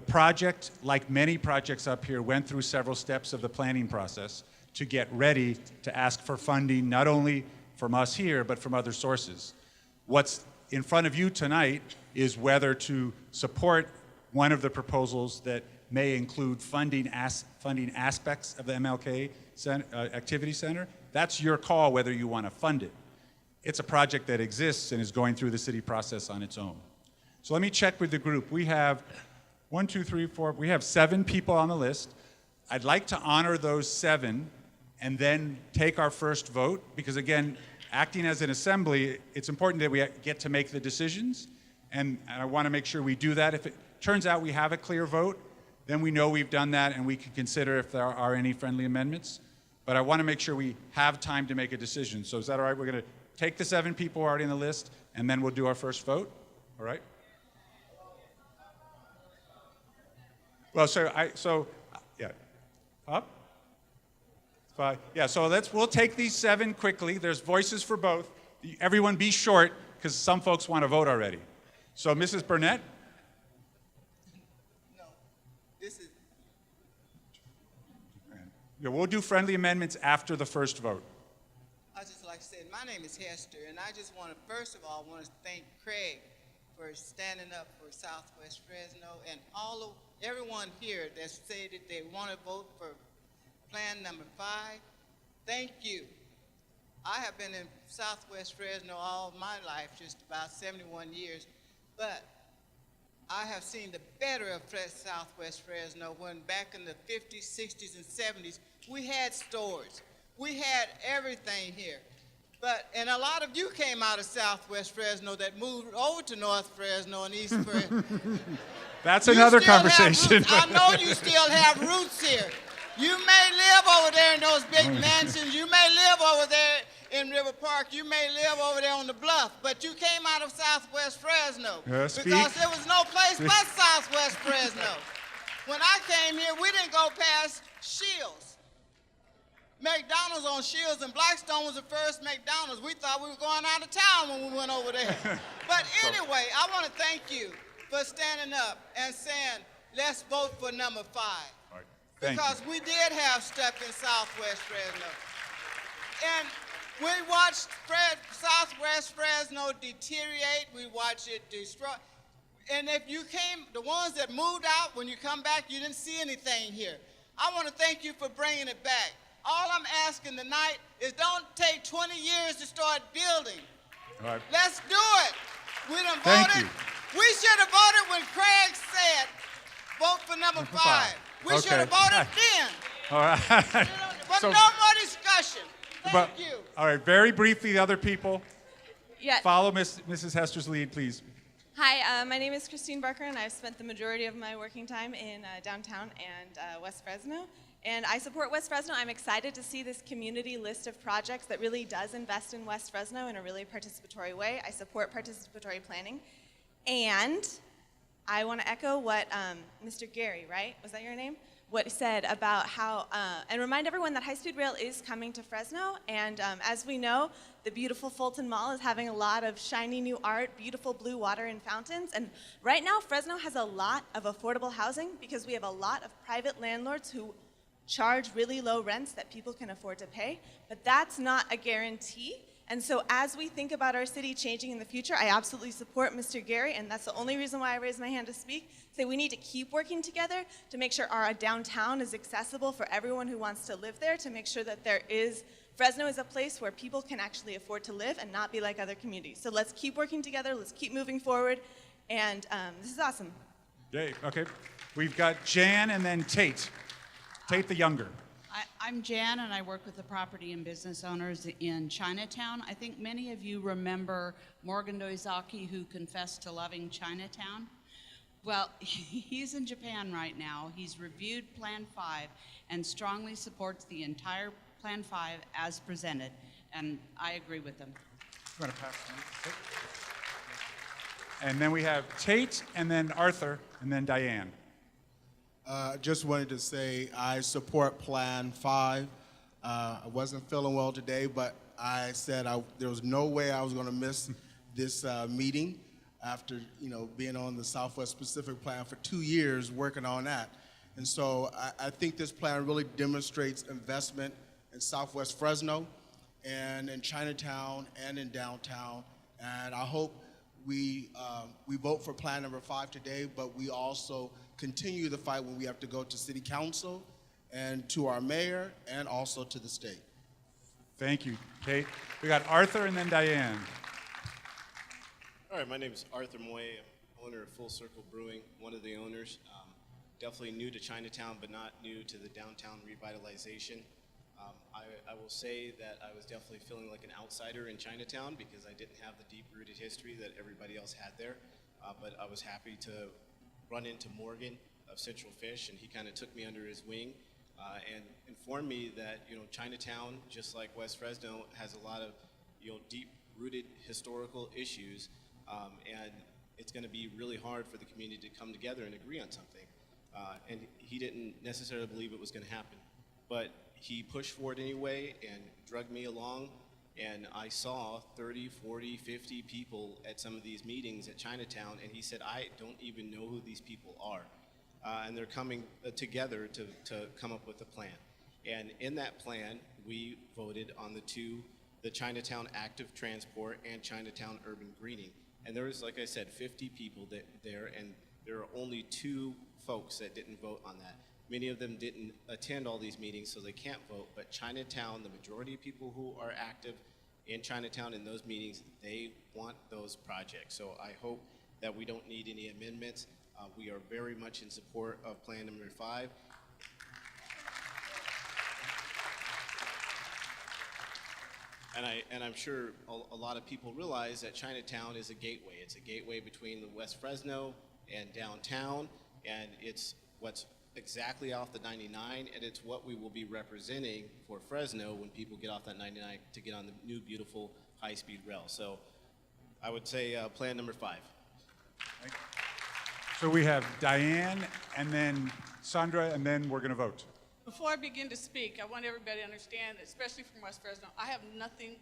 Speaker 1: project, like many projects up here, went through several steps of the planning process to get ready to ask for funding, not only from us here, but from other sources. What's in front of you tonight is whether to support one of the proposals that may include funding aspects of the MLK Activity Center. That's your call whether you want to fund it. It's a project that exists and is going through the city process on its own. So let me check with the group. We have 1, 2, 3, 4, we have 7 people on the list. I'd like to honor those 7 and then take our first vote, because again, acting as an assembly, it's important that we get to make the decisions, and I want to make sure we do that. If it turns out we have a clear vote, then we know we've done that and we can consider if there are any friendly amendments. But I want to make sure we have time to make a decision. So is that all right? We're going to take the 7 people already on the list, and then we'll do our first vote, all right? Well, yeah. Up? 5. Yeah, so we'll take these 7 quickly. There's voices for both. Everyone be short, because some folks want to vote already. So Mrs. Burnett?
Speaker 11: No, this is,
Speaker 1: Yeah, we'll do friendly amendments after the first vote.
Speaker 11: I just like to say, my name is Hester, and I just want to, first of all, want to thank Craig for standing up for Southwest Fresno and everyone here that said that they want to vote for Plan number 5. Thank you. I have been in Southwest Fresno all my life, just about 71 years, but I have seen the better of Southwest Fresno when back in the 50s, 60s, and 70s, we had stores. We had everything here. And a lot of you came out of Southwest Fresno that moved over to North Fresno and East Fresno.
Speaker 1: That's another conversation.
Speaker 11: I know you still have roots here. You may live over there in those big mansions. You may live over there in River Park. You may live over there on the bluff. But you came out of Southwest Fresno because there was no place but Southwest Fresno. When I came here, we didn't go past Shields. McDonald's on Shields and Blackstone was the first McDonald's. We thought we were going out of town when we went over there. But anyway, I want to thank you for standing up and saying, let's vote for number 5. Because we did have stuff in Southwest Fresno. And we watched Southwest Fresno deteriorate. We watched it destroy. And if you the ones that moved out, when you come back, you didn't see anything here. I want to thank you for bringing it back. All I'm asking tonight is don't take 20 years to start building.
Speaker 1: All right.
Speaker 11: Let's do it. We done
Speaker 1: Thank
Speaker 11: voted.
Speaker 1: you.
Speaker 11: We should have voted when Craig said, vote for number 5. We should have voted then.
Speaker 1: All right.
Speaker 11: But no more discussion. Thank you.
Speaker 1: All right, very briefly, the other people.
Speaker 14: Yeah.
Speaker 1: Follow Mrs. Hester's lead, please.
Speaker 14: Hi, my name is Christine Barker, and I've spent the majority of my working time in downtown and West Fresno. And I support West Fresno. I'm excited to see this community list of projects that really does invest in West Fresno in a really participatory way. I support participatory planning. And I want to echo what Mr. Gary, right? Was that your name? What he said about how, and remind everyone that high-speed rail is coming to Fresno. And as we know, the beautiful Fulton Mall is having a lot of shiny new art, beautiful blue water and fountains. And right now, Fresno has a lot of affordable housing because we have a lot of private landlords who charge really low rents that people can afford to pay, but that's not a guarantee. And so as we think about our city changing in the future, I absolutely support Mr. Gary, and that's the only reason why I raised my hand to speak. Say we need to keep working together to make sure our downtown is accessible for everyone who wants to live there, to make sure that Fresno is a place where people can actually afford to live and not be like other communities. So let's keep working together, let's keep moving forward, and this is awesome.
Speaker 1: Yay, okay. We've got Jan and then Tate. Tate the younger.
Speaker 15: I'm Jan, and I work with the property and business owners in Chinatown. I think many of you remember Morgan Doizaki, who confessed to loving Chinatown. Well, he's in Japan right now. He's reviewed Plan 5 and strongly supports the entire Plan 5 as presented, and I agree with him.
Speaker 1: I'm going to pass it. And then we have Tate, and then Arthur, and then Diane.
Speaker 17: Just wanted to say I support Plan 5. I wasn't feeling well today, but I said there was no way I was going to miss this meeting after being on the Southwest Pacific Plan for 2 years working on that. And so I think this plan really demonstrates investment in Southwest Fresno and in Chinatown and in downtown. And I hope we vote for Plan number 5 today, but we also continue the fight when we have to go to City Council and to our mayor and also to the state.
Speaker 1: Thank you, Tate. We got Arthur and then Diane.
Speaker 25: All right, my name is Arthur Moy. I'm owner of Full Circle Brewing, one of the owners. Definitely new to Chinatown, but not new to the downtown revitalization. I will say that I was definitely feeling like an outsider in Chinatown because I didn't have the deep-rooted history that everybody else had there. But I was happy to run into Morgan of Central Fish, and he kind of took me under his wing and informed me that Chinatown, just like West Fresno, has a lot of deep-rooted historical issues, and it's going to be really hard for the community to come together and agree on something. And he didn't necessarily believe it was going to happen, but he pushed for it anyway and drugged me along. And I saw 30, 40, 50 people at some of these meetings at Chinatown, and he said, I don't even know who these people are. And they're coming together to come up with a plan. And in that plan, we voted on the Chinatown Active Transport and Chinatown Urban Greening. And there was, like I said, 50 people there, and there are only 2 folks that didn't vote on that. Many of them didn't attend all these meetings, so they can't vote, but Chinatown, the majority of people who are active in Chinatown in those meetings, they want those projects. So I hope that we don't need any amendments. We are very much in support of Plan number 5. And I'm sure a lot of people realize that Chinatown is a gateway. It's a gateway between the West Fresno and downtown, and it's what's exactly off the 99, and it's what we will be representing for Fresno when people get off that 99 to get on the new, beautiful high-speed rail. So I would say Plan number 5.
Speaker 1: So we have Diane, and then Sandra, and then we're going to vote.
Speaker 4: Before I begin to speak, I want everybody to understand, especially from West Fresno, I have nothing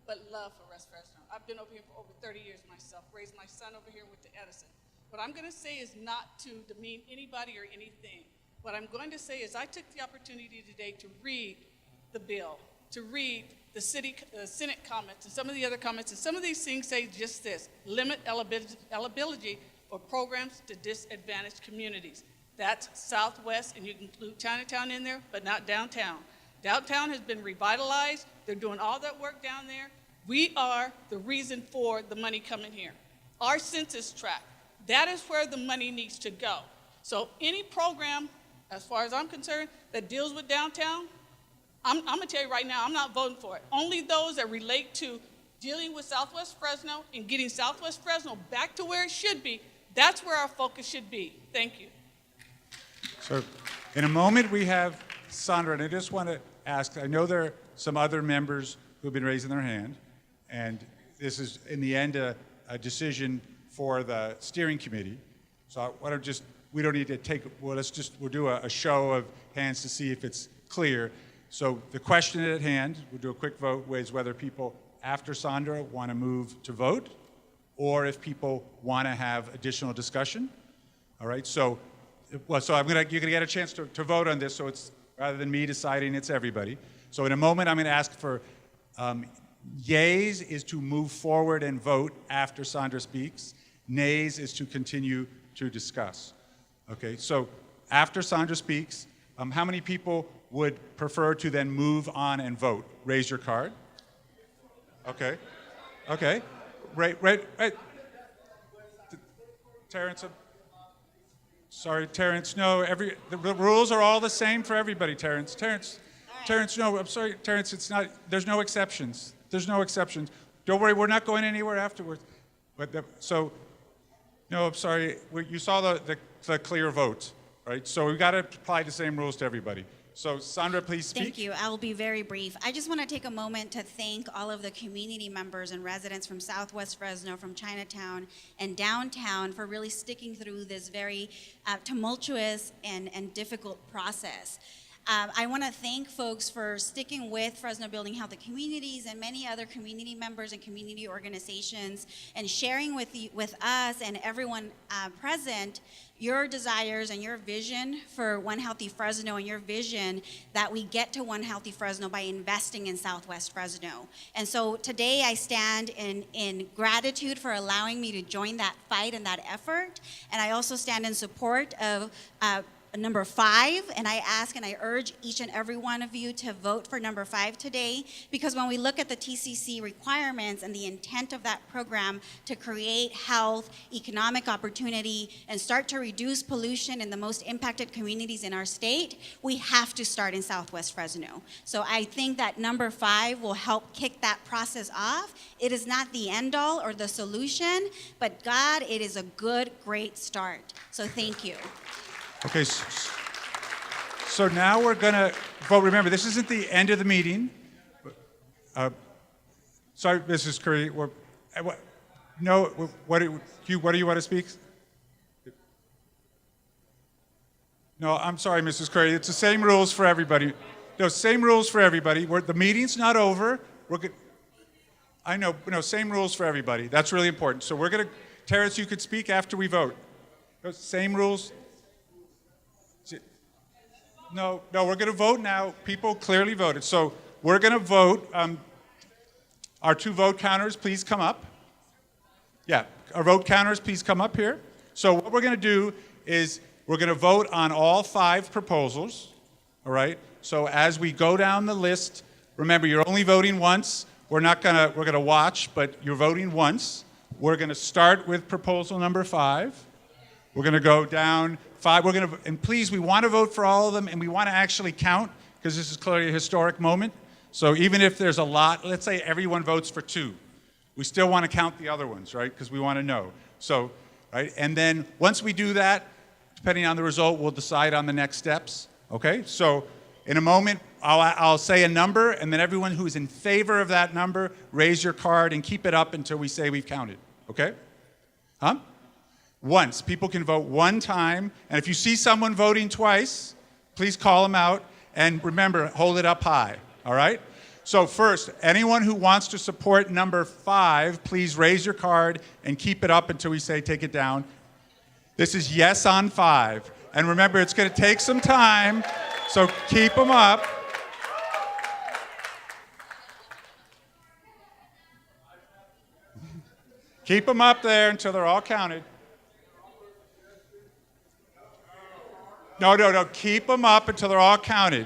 Speaker 4: but love for West Fresno. I've been over here for over 30 years myself, raised my son over here with the Edison. What I'm going to say is not to demean anybody or anything. What I'm going to say is I took the opportunity today to read the bill, to read the Senate comments and some of the other comments, and some of these things say just this: limit eligibility for programs to disadvantaged communities. That's Southwest, and you can include Chinatown in there, but not downtown. Downtown has been revitalized. They're doing all that work down there. We are the reason for the money coming here. Our census tract, that is where the money needs to go. So any program, as far as I'm concerned, that deals with downtown, I'm going to tell you right now, I'm not voting for it. Only those that relate to dealing with Southwest Fresno and getting Southwest Fresno back to where it should be, that's where our focus should be. Thank you.
Speaker 1: So in a moment, we have Sandra, and I just want to ask, I know there are some other members who have been raising their hand, and this is, in the end, a decision for the steering committee. So why don't we don't need to take, we'll do a show of hands to see if it's clear. So the question at hand, we'll do a quick vote, is whether people after Sandra want to move to vote, or if people want to have additional discussion. All right, so you're gonna get a chance to vote on this, so it's, rather than me deciding, it's everybody. So in a moment, I'm gonna ask for yays is to move forward and vote after Sandra speaks. Nays is to continue to discuss. Okay, so after Sandra speaks, how many people would prefer to then move on and vote? Raise your card. Okay, okay. Right. Terrence, sorry, Terrence, no, the rules are all the same for everybody, Terrence. Terrence, no, I'm sorry, Terrence, it's not, there's no exceptions. There's no exceptions. Don't worry, we're not going anywhere afterwards. No, I'm sorry, you saw the clear vote, right? So we've got to apply the same rules to everybody. So Sandra, please speak.
Speaker 16: Thank you. I will be very brief. I just want to take a moment to thank all of the community members and residents from Southwest Fresno, from Chinatown and downtown for really sticking through this very tumultuous and difficult process. I want to thank folks for sticking with Fresno Building Healthy Communities and many other community members and community organizations, and sharing with us and everyone present your desires and your vision for One Healthy Fresno, and your vision that we get to One Healthy Fresno by investing in Southwest Fresno. And so today I stand in gratitude for allowing me to join that fight and that effort. And I also stand in support of number 5, and I ask and I urge each and every one of you to vote for number 5 today, because when we look at the TCC requirements and the intent of that program to create health, economic opportunity, and start to reduce pollution in the most impacted communities in our state, we have to start in Southwest Fresno. So I think that number 5 will help kick that process off. It is not the end all or the solution, but God, it is a good, great start. So thank you.
Speaker 1: Okay, so now we're going to vote. Remember, this isn't the end of the meeting. Sorry, Mrs. Curry. No, what do you want to speak? No, I'm sorry, Mrs. Curry. It's the same rules for everybody. no, same rules for everybody. The meeting's not over. I know, no, same rules for everybody. That's really important. So we're going to, Terrence, you could speak after we vote. Same rules. No, we're going to vote now. People clearly voted. So we're going to vote. Our 2 vote counters, please come up. Yeah, our vote counters, please come up here. So what we're going to do is we're going to vote on all 5 proposals, all right? So as we go down the list, remember, you're only voting once. We're going to watch, but you're voting once. We're going to start with proposal number 5. We're going to go down 5. And please, we want to vote for all of them, and we want to actually count, because this is clearly a historic moment. So even if there's a lot, let's say everyone votes for 2. We still want to count the other ones, right? Because we want to know. So, right? And then once we do that, depending on the result, we'll decide on the next steps, okay? So in a moment, I'll say a number, and then everyone who's in favor of that number, raise your card and keep it up until we say we've counted, okay? Huh? Once. People can vote one time, and if you see someone voting twice, please call them out, and remember, hold it up high, all right? So first, anyone who wants to support number 5, please raise your card and keep it up until we say take it down. This is yes on 5. And remember, it's going to take some time, so keep them up. Keep them up there until they're all counted. No. Keep them up until they're all counted.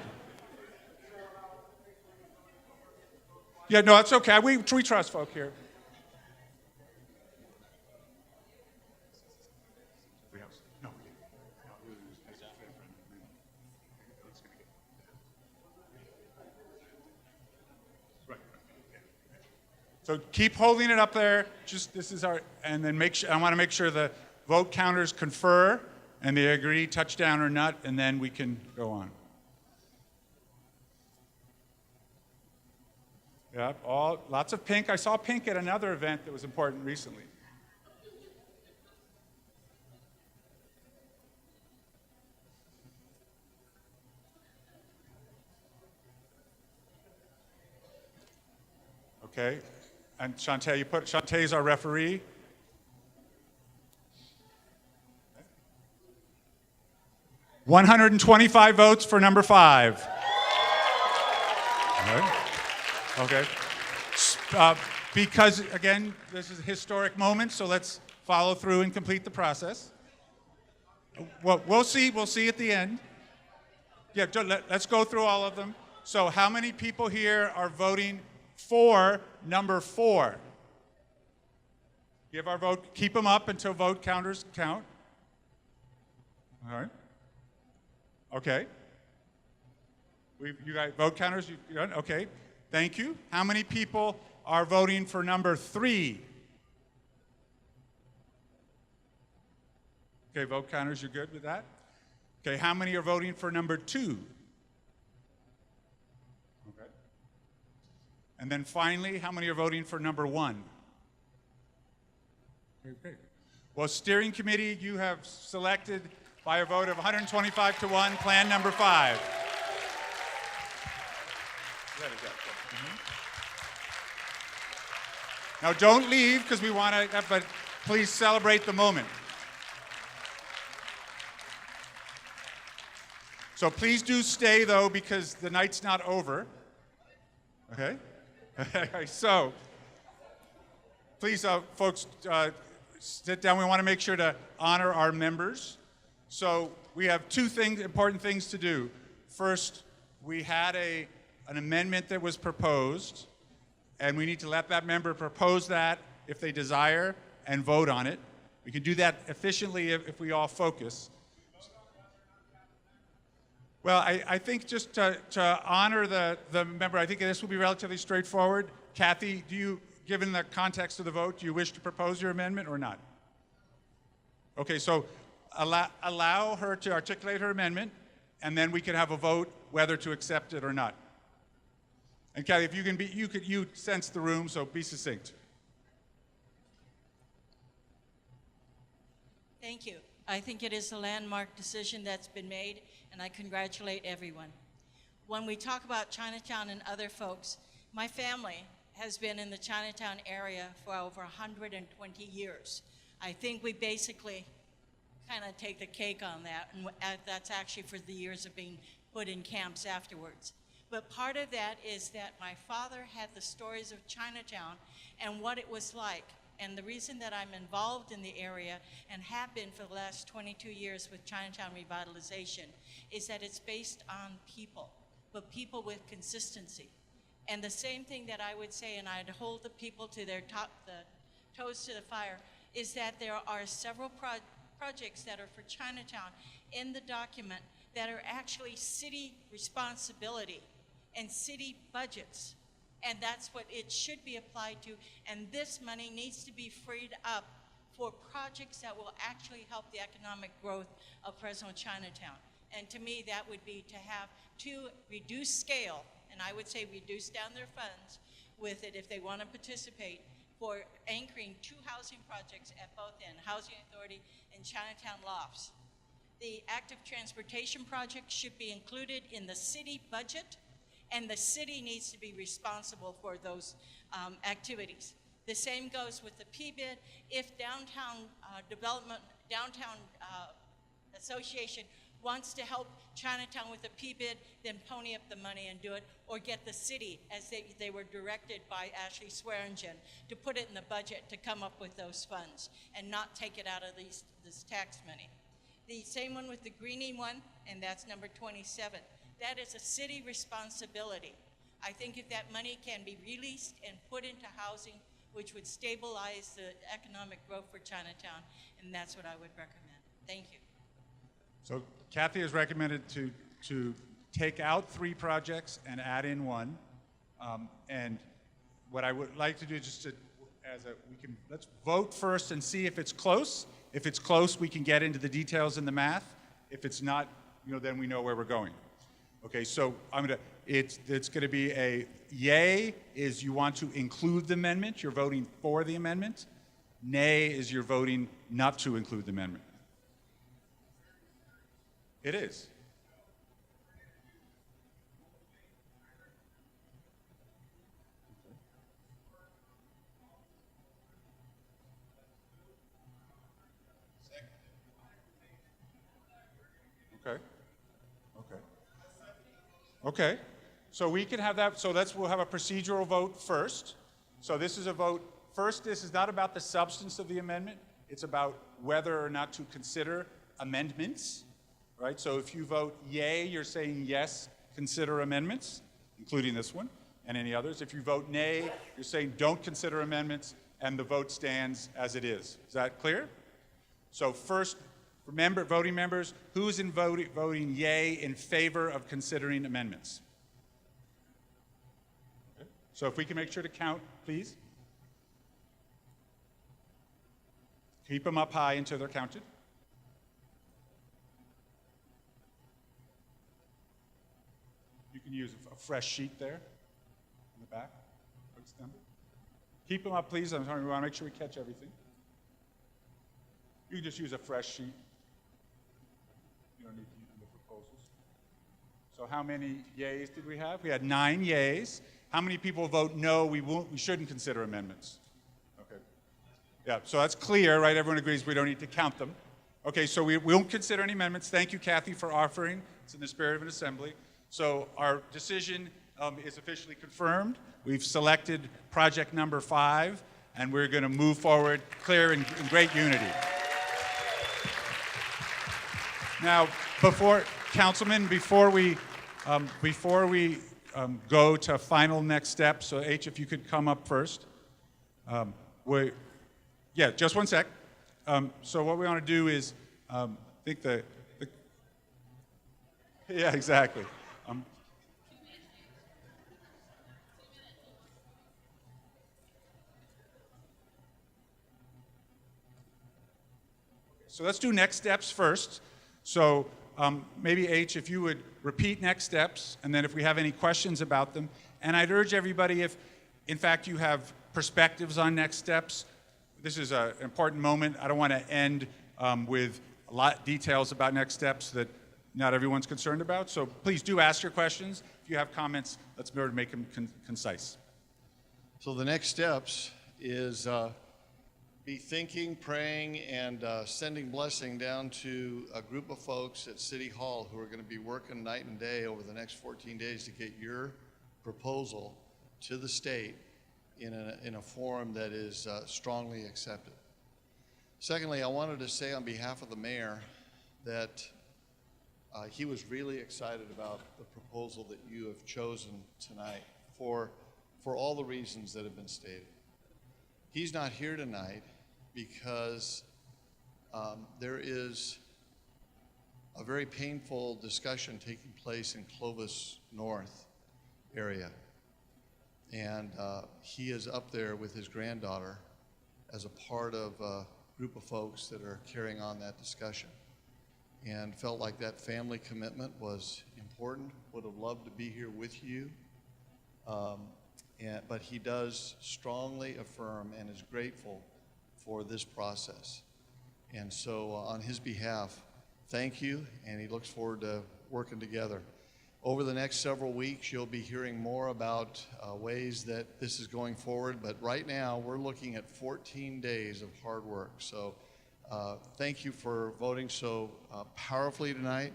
Speaker 1: Yeah, no, that's okay. We trust folk here. So keep holding it up there. This is our, and then I want to make sure the vote counters confer and they agree touchdown or not, and then we can go on. Yeah, lots of pink. I saw pink at another event that was important recently. Okay, and Shantae, Shantae's our referee. Okay. 125 votes for number 5. All right. Okay. Because, again, this is a historic moment, so let's follow through and complete the process. Well, we'll see at the end. Yeah, let's go through all of them. So how many people here are voting for number 4? Give our vote, keep them up until vote counters count. All right. Okay. You got vote counters, you got, okay. Thank you. How many people are voting for number 3? Okay, vote counters, you're good with that? Okay, how many are voting for number 2? Okay. And then finally, how many are voting for number 1? Okay. Well, steering committee, you have selected by a vote of 125 to 1, plan number 5. There we go. Now don't leave because we want to, but please celebrate the moment. So please do stay though because the night's not over. Okay? So please, folks, sit down. We want to make sure to honor our members. So we have 2 important things to do. First, we had an amendment that was proposed, and we need to let that member propose that if they desire and vote on it. We can do that efficiently if we all focus. Well, I think just to honor the member, I think this will be relatively straightforward. Kathy, given the context of the vote, do you wish to propose your amendment or not? Okay, so allow her to articulate her amendment, and then we can have a vote whether to accept it or not. And Kathy, if you can you sense the room, so be succinct.
Speaker 13: Thank you. I think it is a landmark decision that's been made, and I congratulate everyone. when we talk about Chinatown and other folks, my family has been in the Chinatown area for over 120 years. I think we basically kind of take the cake on that, and that's actually for the years of being put in camps afterwards. But part of that is that my father had the stories of Chinatown and what it was like. And the reason that I'm involved in the area and have been for the last 22 years with Chinatown revitalization is that it's based on people, but people with consistency. And the same thing that I would say, and I'd hold the people to their toes to the fire, is that there are several projects that are for Chinatown in the document that are actually city responsibility and city budgets. And that's what it should be applied to. And this money needs to be freed up for projects that will actually help the economic growth of Fresno Chinatown. And to me, that would be to reduce scale, and I would say reduce down their funds with it if they want to participate, for anchoring 2 housing projects at both ends, Housing Authority and Chinatown Lofts. The active transportation project should be included in the city budget, and the city needs to be responsible for those activities. The same goes with the PBID. If downtown association wants to help Chinatown with the PBID, then pony up the money and do it, or get the city, as they were directed by Ashley Swearingen, to put it in the budget to come up with those funds and not take it out of this tax money. The same one with the greening one, and that's number 27. That is a city responsibility. I think if that money can be released and put into housing, which would stabilize the economic growth for Chinatown, and that's what I would recommend. Thank you.
Speaker 1: So Kathy has recommended to take out 3 projects and add in 1. And what I would like to do just to, let's vote first and see if it's close. If it's close, we can get into the details and the math. If it's not, then we know where we're going. Okay, so it's gonna be a yay is you want to include the amendment, you're voting for the amendment. Nay is you're voting not to include the amendment. It is. Okay. Okay. So we can have that. So we'll have a procedural vote first. So this is a vote. First, this is not about the substance of the amendment. It's about whether or not to consider amendments, right? So if you vote yay, you're saying yes, consider amendments, including this one and any others. If you vote nay, you're saying don't consider amendments, and the vote stands as it is. Is that clear? So first, remember, voting members, who's in voting yay in favor of considering amendments? Okay. So if we can make sure to count, please. Keep them up high until they're counted. You can use a fresh sheet there in the back. Extend it. Keep them up, please. I'm sorry, we want to make sure we catch everything. You can just use a fresh sheet. You don't need to use the proposals. So how many yays did we have? We had 9 yays. How many people vote no, we shouldn't consider amendments? Okay. Yeah, so that's clear, right? Everyone agrees we don't need to count them. Okay, so we won't consider any amendments. Thank you, Kathy, for offering. It's in the spirit of an assembly. So our decision is officially confirmed. We've selected project number 5, and we're going to move forward clear in great unity. Now, Councilman, before we go to final next steps, so H, if you could come up first. Yeah, just one sec. So what we want to do is, yeah, exactly. So let's do next steps first. So maybe H, if you would repeat next steps, and then if we have any questions about them. And I'd urge everybody, if in fact you have perspectives on next steps, this is an important moment. I don't want to end with a lot of details about next steps that not everyone's concerned about. So please do ask your questions. If you have comments, let's be able to make them concise.
Speaker 7: So the next steps is be thinking, praying, and sending blessing down to a group of folks at City Hall who are going to be working night and day over the next 14 days to get your proposal to the state in a form that is strongly accepted. Secondly, I wanted to say on behalf of the mayor that he was really excited about the proposal that you have chosen tonight for all the reasons that have been stated. He's not here tonight because there is a very painful discussion taking place in Clovis North area. And he is up there with his granddaughter as a part of a group of folks that are carrying on that discussion, and felt like that family commitment was important, would have loved to be here with you. But he does strongly affirm and is grateful for this process. And so on his behalf, thank you, and he looks forward to working together. Over the next several weeks, you'll be hearing more about ways that this is going forward, but right now we're looking at 14 days of hard work. So thank you for voting so powerfully tonight.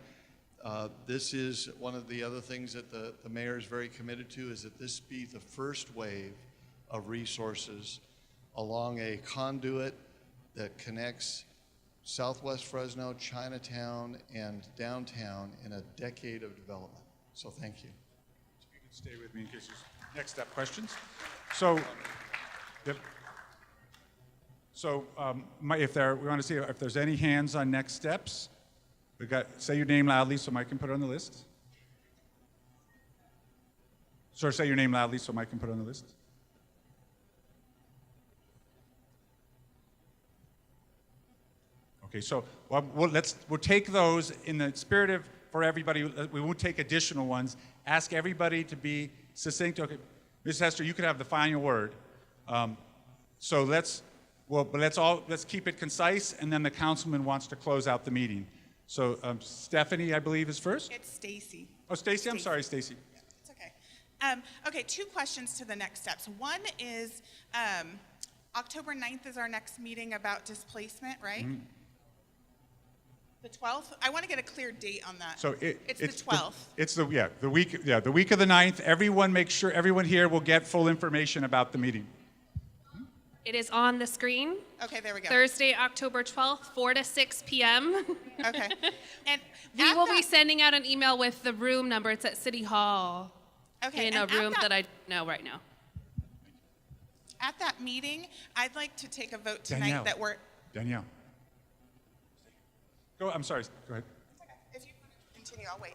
Speaker 7: This is one of the other things that the mayor is very committed to, is that this be the first wave of resources along a conduit that connects Southwest Fresno, Chinatown, and downtown in a decade of development. So thank you.
Speaker 1: If you could stay with me in case there's next step questions. So, yep. So we want to see if there's any hands on next steps. Say your name loudly so Mike can put it on the list. Sir, say your name loudly so Mike can put it on the list. Okay, so we'll take those in the spirit of, for everybody, we won't take additional ones. Ask everybody to be succinct. Okay, Ms. Hester, you could have the final word. So let's keep it concise, and then the councilman wants to close out the meeting. So Stephanie, I believe, is first.
Speaker 18: It's Stacy.
Speaker 1: Oh, Stacy, I'm sorry, Stacy.
Speaker 18: It's okay. Okay, 2 questions to the next steps. One is October 9th is our next meeting about displacement, right?
Speaker 1: Mm-hmm.
Speaker 18: The 12th? I want to get a clear date on that.
Speaker 1: So
Speaker 18: it's the 12th.
Speaker 1: It's the week of the 9th. Everyone here will get full information about the meeting.
Speaker 19: It is on the screen.
Speaker 18: Okay, there we go.
Speaker 19: Thursday, October 12th, 4 to 6 p.m.
Speaker 18: Okay. And
Speaker 19: we will be sending out an email with the room number. It's at City Hall.
Speaker 18: Okay,
Speaker 19: in a room that I know right now.
Speaker 18: At that meeting, I'd like to take a vote tonight that we're...
Speaker 1: Danielle. I'm sorry. Go ahead.
Speaker 18: Okay. If you want to continue, I'll wait.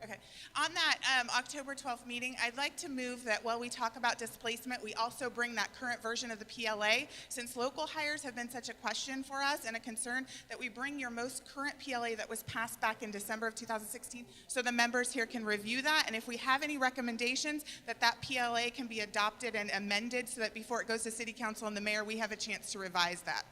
Speaker 18: Okay. On that October 12th meeting, I'd like to move that while we talk about displacement, we also bring that current version of the PLA. Since local hires have been such a question for us and a concern, that we bring your most current PLA that was passed back in December of 2016 so the members here can review that. And if we have any recommendations, that PLA can be adopted and amended so that before it goes to City Council and the mayor, we have a chance to revise that.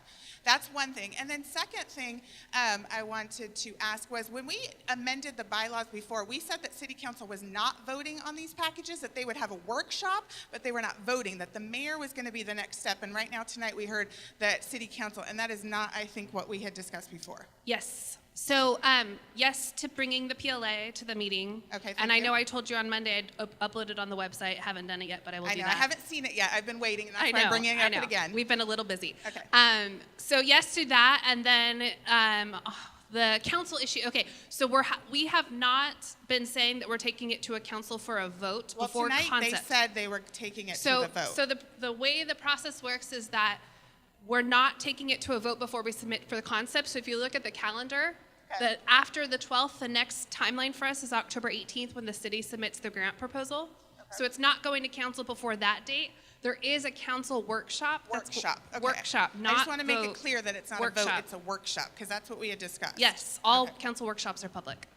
Speaker 18: That's one thing. And then second thing I wanted to ask was, when we amended the bylaws before, we said that City Council was not voting on these packages, that they would have a workshop, but they were not voting, that the mayor was going to be the next step. And right now tonight we heard that City Council, and that is not, I think, what we had discussed before.
Speaker 19: Yes. So, yes to bringing the PLA to the meeting.
Speaker 18: Okay,
Speaker 19: and I know I told you on Monday I'd upload it on the website. Haven't done it yet, but I will do that.
Speaker 18: I haven't seen it yet. I've been waiting, and that's why I'm bringing it up again.
Speaker 19: We've been a little busy.
Speaker 18: Okay.
Speaker 19: So yes to that, and then the council issue. Okay, so we have not been saying that we're taking it to a council for a vote before
Speaker 18: tonight
Speaker 19: concept.
Speaker 18: they said they were taking it to the vote.
Speaker 19: So the way the process works is that we're not taking it to a vote before we submit for the concept. So if you look at the calendar, that after the 12th, the next timeline for us is October 18th when the city submits the grant proposal. Okay. So it's not going to council before that date. There is a council workshop.
Speaker 18: Workshop. Okay.
Speaker 19: Workshop, not
Speaker 18: I just want to make
Speaker 19: vote.
Speaker 18: it clear that it's not a vote, it's a workshop, because that's what we had discussed.
Speaker 19: Yes, all council workshops are public.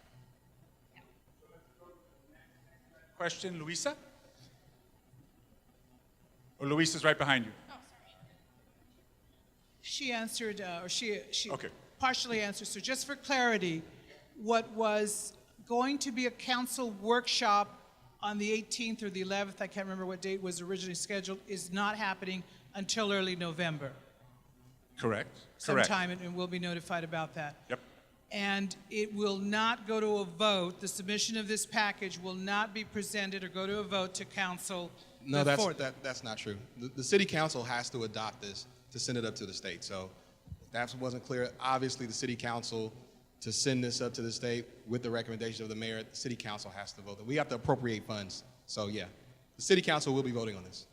Speaker 1: Question, Luisa? Or Luisa's right behind you.
Speaker 24: Oh, sorry. She answered, or she
Speaker 1: okay.
Speaker 24: Partially answered. So just for clarity, what was going to be a council workshop on the 18th or the 11th, I can't remember what date was originally scheduled, is not happening until early November.
Speaker 1: Correct.
Speaker 24: Sometime, and we'll be notified about that.
Speaker 1: Yep.
Speaker 24: And it will not go to a vote. The submission of this package will not be presented or go to a vote to council.
Speaker 5: No, that's not true. The city council has to adopt this to send it up to the state. So if that wasn't clear, obviously the city council, to send this up to the state with the recommendation of the mayor, the city council has to vote. We have to appropriate funds. So yeah, the city council will be voting on this.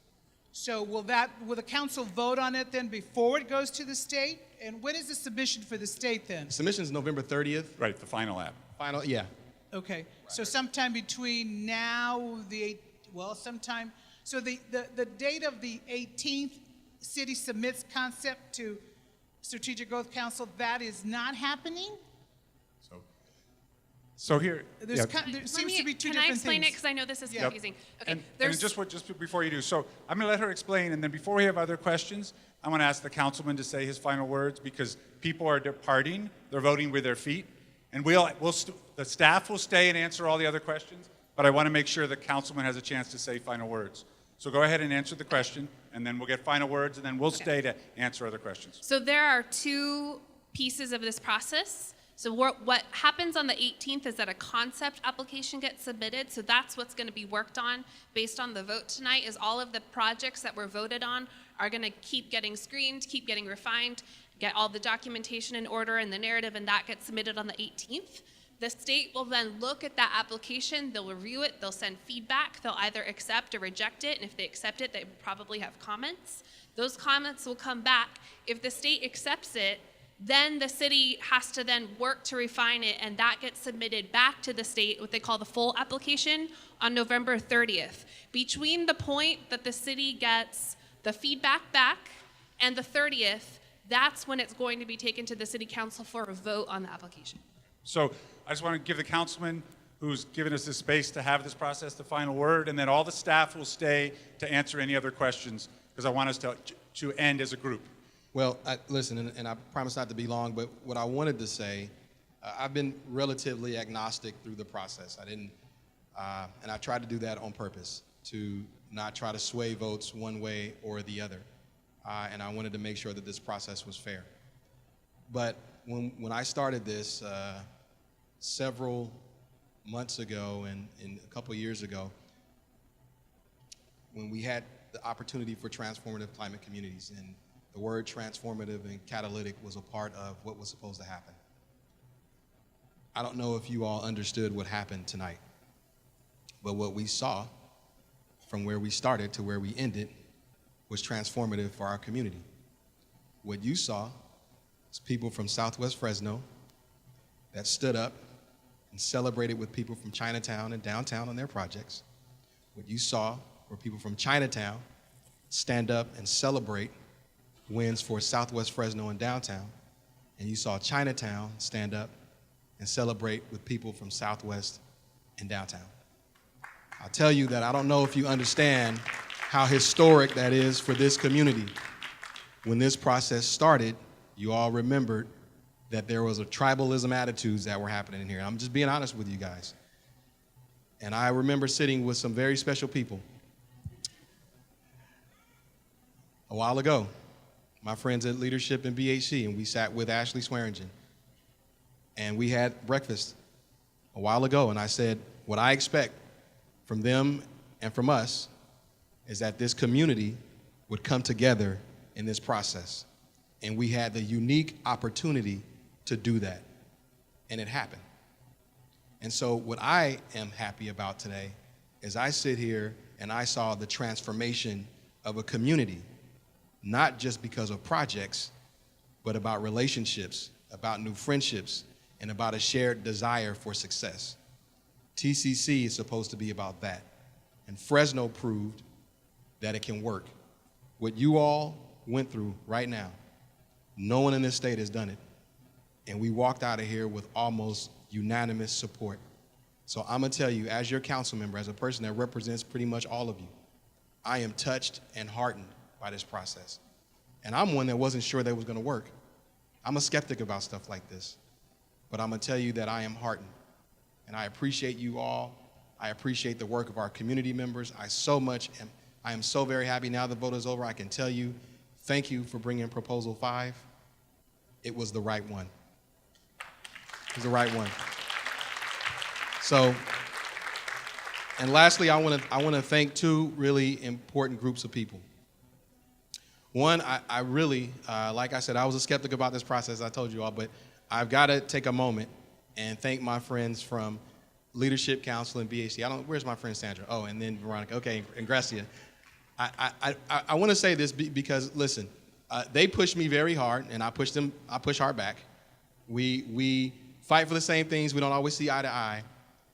Speaker 24: So will the council vote on it then before it goes to the state? And when is the submission for the state then?
Speaker 5: Submission is November 30th.
Speaker 1: Right, the final app.
Speaker 5: Final, yeah.
Speaker 24: Okay, so sometime between now, sometime, so the date of the 18th, city submits concept to Strategic Growth Council, that is not happening?
Speaker 1: So here,
Speaker 24: There seems to be two different things.
Speaker 19: Can I explain it, because I know this is confusing? Okay,
Speaker 1: and just before you do, so I'm going to let her explain, and then before we have other questions, I'm going to ask the councilman to say his final words, because people are departing, they're voting with their feet, and the staff will stay and answer all the other questions, but I want to make sure the councilman has a chance to say final words. So go ahead and answer the question, and then we'll get final words, and then we'll stay to answer other questions.
Speaker 19: So there are two pieces of this process. So what happens on the 18th is that a concept application gets submitted. So that's what's going to be worked on based on the vote tonight, is all of the projects that were voted on are going to keep getting screened, keep getting refined, get all the documentation in order and the narrative, and that gets submitted on the 18th. The state will then look at that application, they'll review it, they'll send feedback, they'll either accept or reject it, and if they accept it, they probably have comments. Those comments will come back. If the state accepts it, then the city has to then work to refine it, and that gets submitted back to the state, what they call the full application, on November 30th. Between the point that the city gets the feedback back and the 30th, that's when it's going to be taken to the city council for a vote on the application.
Speaker 1: So I just want to give the councilman who's given us this space to have this process the final word, and then all the staff will stay to answer any other questions, because I want us to end as a group.
Speaker 5: Well, listen, and I promise not to be long, but what I wanted to say, I've been relatively agnostic through the process. I didn't, and I tried to do that on purpose, to not try to sway votes one way or the other. And I wanted to make sure that this process was fair. But when I started this several months ago and a couple of years ago, when we had the opportunity for transformative climate communities, and the word transformative and catalytic was a part of what was supposed to happen. I don't know if you all understood what happened tonight, but what we saw from where we started to where we ended was transformative for our community. What you saw was people from Southwest Fresno that stood up and celebrated with people from Chinatown and downtown on their projects. What you saw were people from Chinatown stand up and celebrate wins for Southwest Fresno and downtown, and you saw Chinatown stand up and celebrate with people from Southwest and downtown. I'll tell you that I don't know if you understand how historic that is for this community. When this process started, you all remembered that there was a tribalism attitudes that were happening in here. I'm just being honest with you guys. And I remember sitting with some very special people a while ago, my friends at Leadership in BHC, and we sat with Ashley Swearingen. And we had breakfast a while ago, and I said, what I expect from them and from us is that this community would come together in this process. And we had the unique opportunity to do that, and it happened. And so what I am happy about today is I sit here and I saw the transformation of a community, not just because of projects, but about relationships, about new friendships, and about a shared desire for success. TCC is supposed to be about that. And Fresno proved that it can work. What you all went through right now, no one in this state has done it. And we walked out of here with almost unanimous support. So I'm gonna tell you, as your council member, as a person that represents pretty much all of you, I am touched and heartened by this process. And I'm one that wasn't sure that it was gonna work. I'm a skeptic about stuff like this. but I'm gonna tell you that I am heartened. And I appreciate you all. I appreciate the work of our community members. I am so very happy now the vote is over. I can tell you, thank you for bringing Proposal 5. It was the right one. It was the right one. So, and lastly, I want to thank two really important groups of people. One, I really, like I said, I was a skeptic about this process, I told you all, but I've got to take a moment and thank my friends from Leadership Council and BAC. Where's my friend Sandra? Oh, and then Veronica. Okay, and Gracia. I want to say this because, listen, they pushed me very hard, and I push hard back. We fight for the same things. We don't always see eye to eye,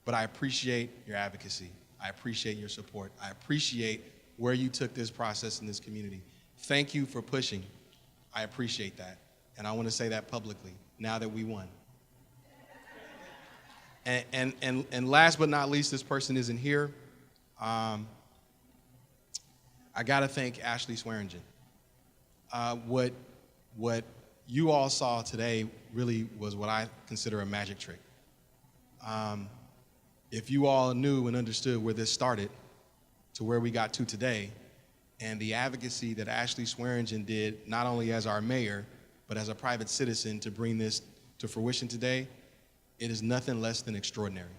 Speaker 5: but I appreciate your advocacy. I appreciate your support. I appreciate where you took this process in this community. Thank you for pushing. I appreciate that, and I want to say that publicly now that we won. And last but not least, this person isn't here. I got to thank Ashley Swearingen. What you all saw today really was what I consider a magic trick. If you all knew and understood where this started to where we got to today, and the advocacy that Ashley Swearingen did, not only as our mayor, but as a private citizen to bring this to fruition today, it is nothing less than extraordinary.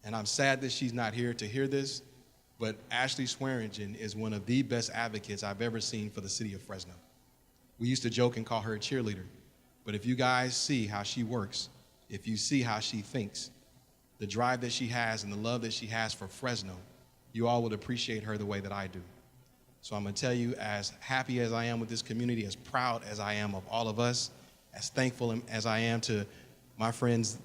Speaker 5: And I'm sad that she's not here to hear this, but Ashley Swearingen is one of the best advocates I've ever seen for the city of Fresno. We used to joke and call her a cheerleader, but if you guys see how she works, if you see how she thinks, the drive that she has and the love that she has for Fresno, you all would appreciate her the way that I do. So I'm gonna tell you, as happy as I am with this community, as proud as I am of all of us, as thankful as I am to my friends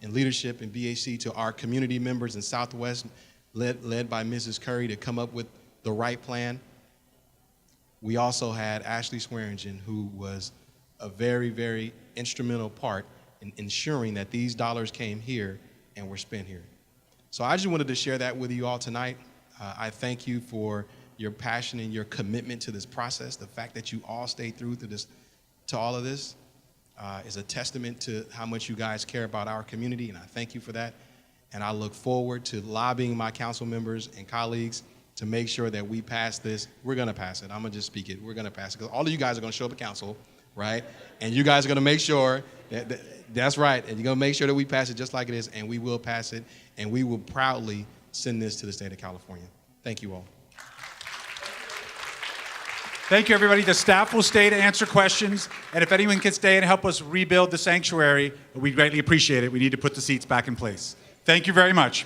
Speaker 5: in leadership in BAC, to our community members in Southwest, led by Mrs. Curry, to come up with the right plan. We also had Ashley Swearingen, who was a very, very instrumental part in ensuring that these dollars came here and were spent here. So I just wanted to share that with you all tonight. I thank you for your passion and your commitment to this process. The fact that you all stayed through to all of this is a testament to how much you guys care about our community, and I thank you for that. And I look forward to lobbying my council members and colleagues to make sure that we pass this. We're gonna pass it. I'm gonna just speak it. We're gonna pass it, because all of you guys are gonna show up at council, right? And you guys are gonna make sure that's right. And you're gonna make sure that we pass it just like it is, and we will pass it, and we will proudly send this to the state of California. Thank you all.
Speaker 1: Thank you, everybody. The staff will stay to answer questions, and if anyone can stay and help us rebuild the sanctuary, we'd greatly appreciate it. We need to put the seats back in place. Thank you very much.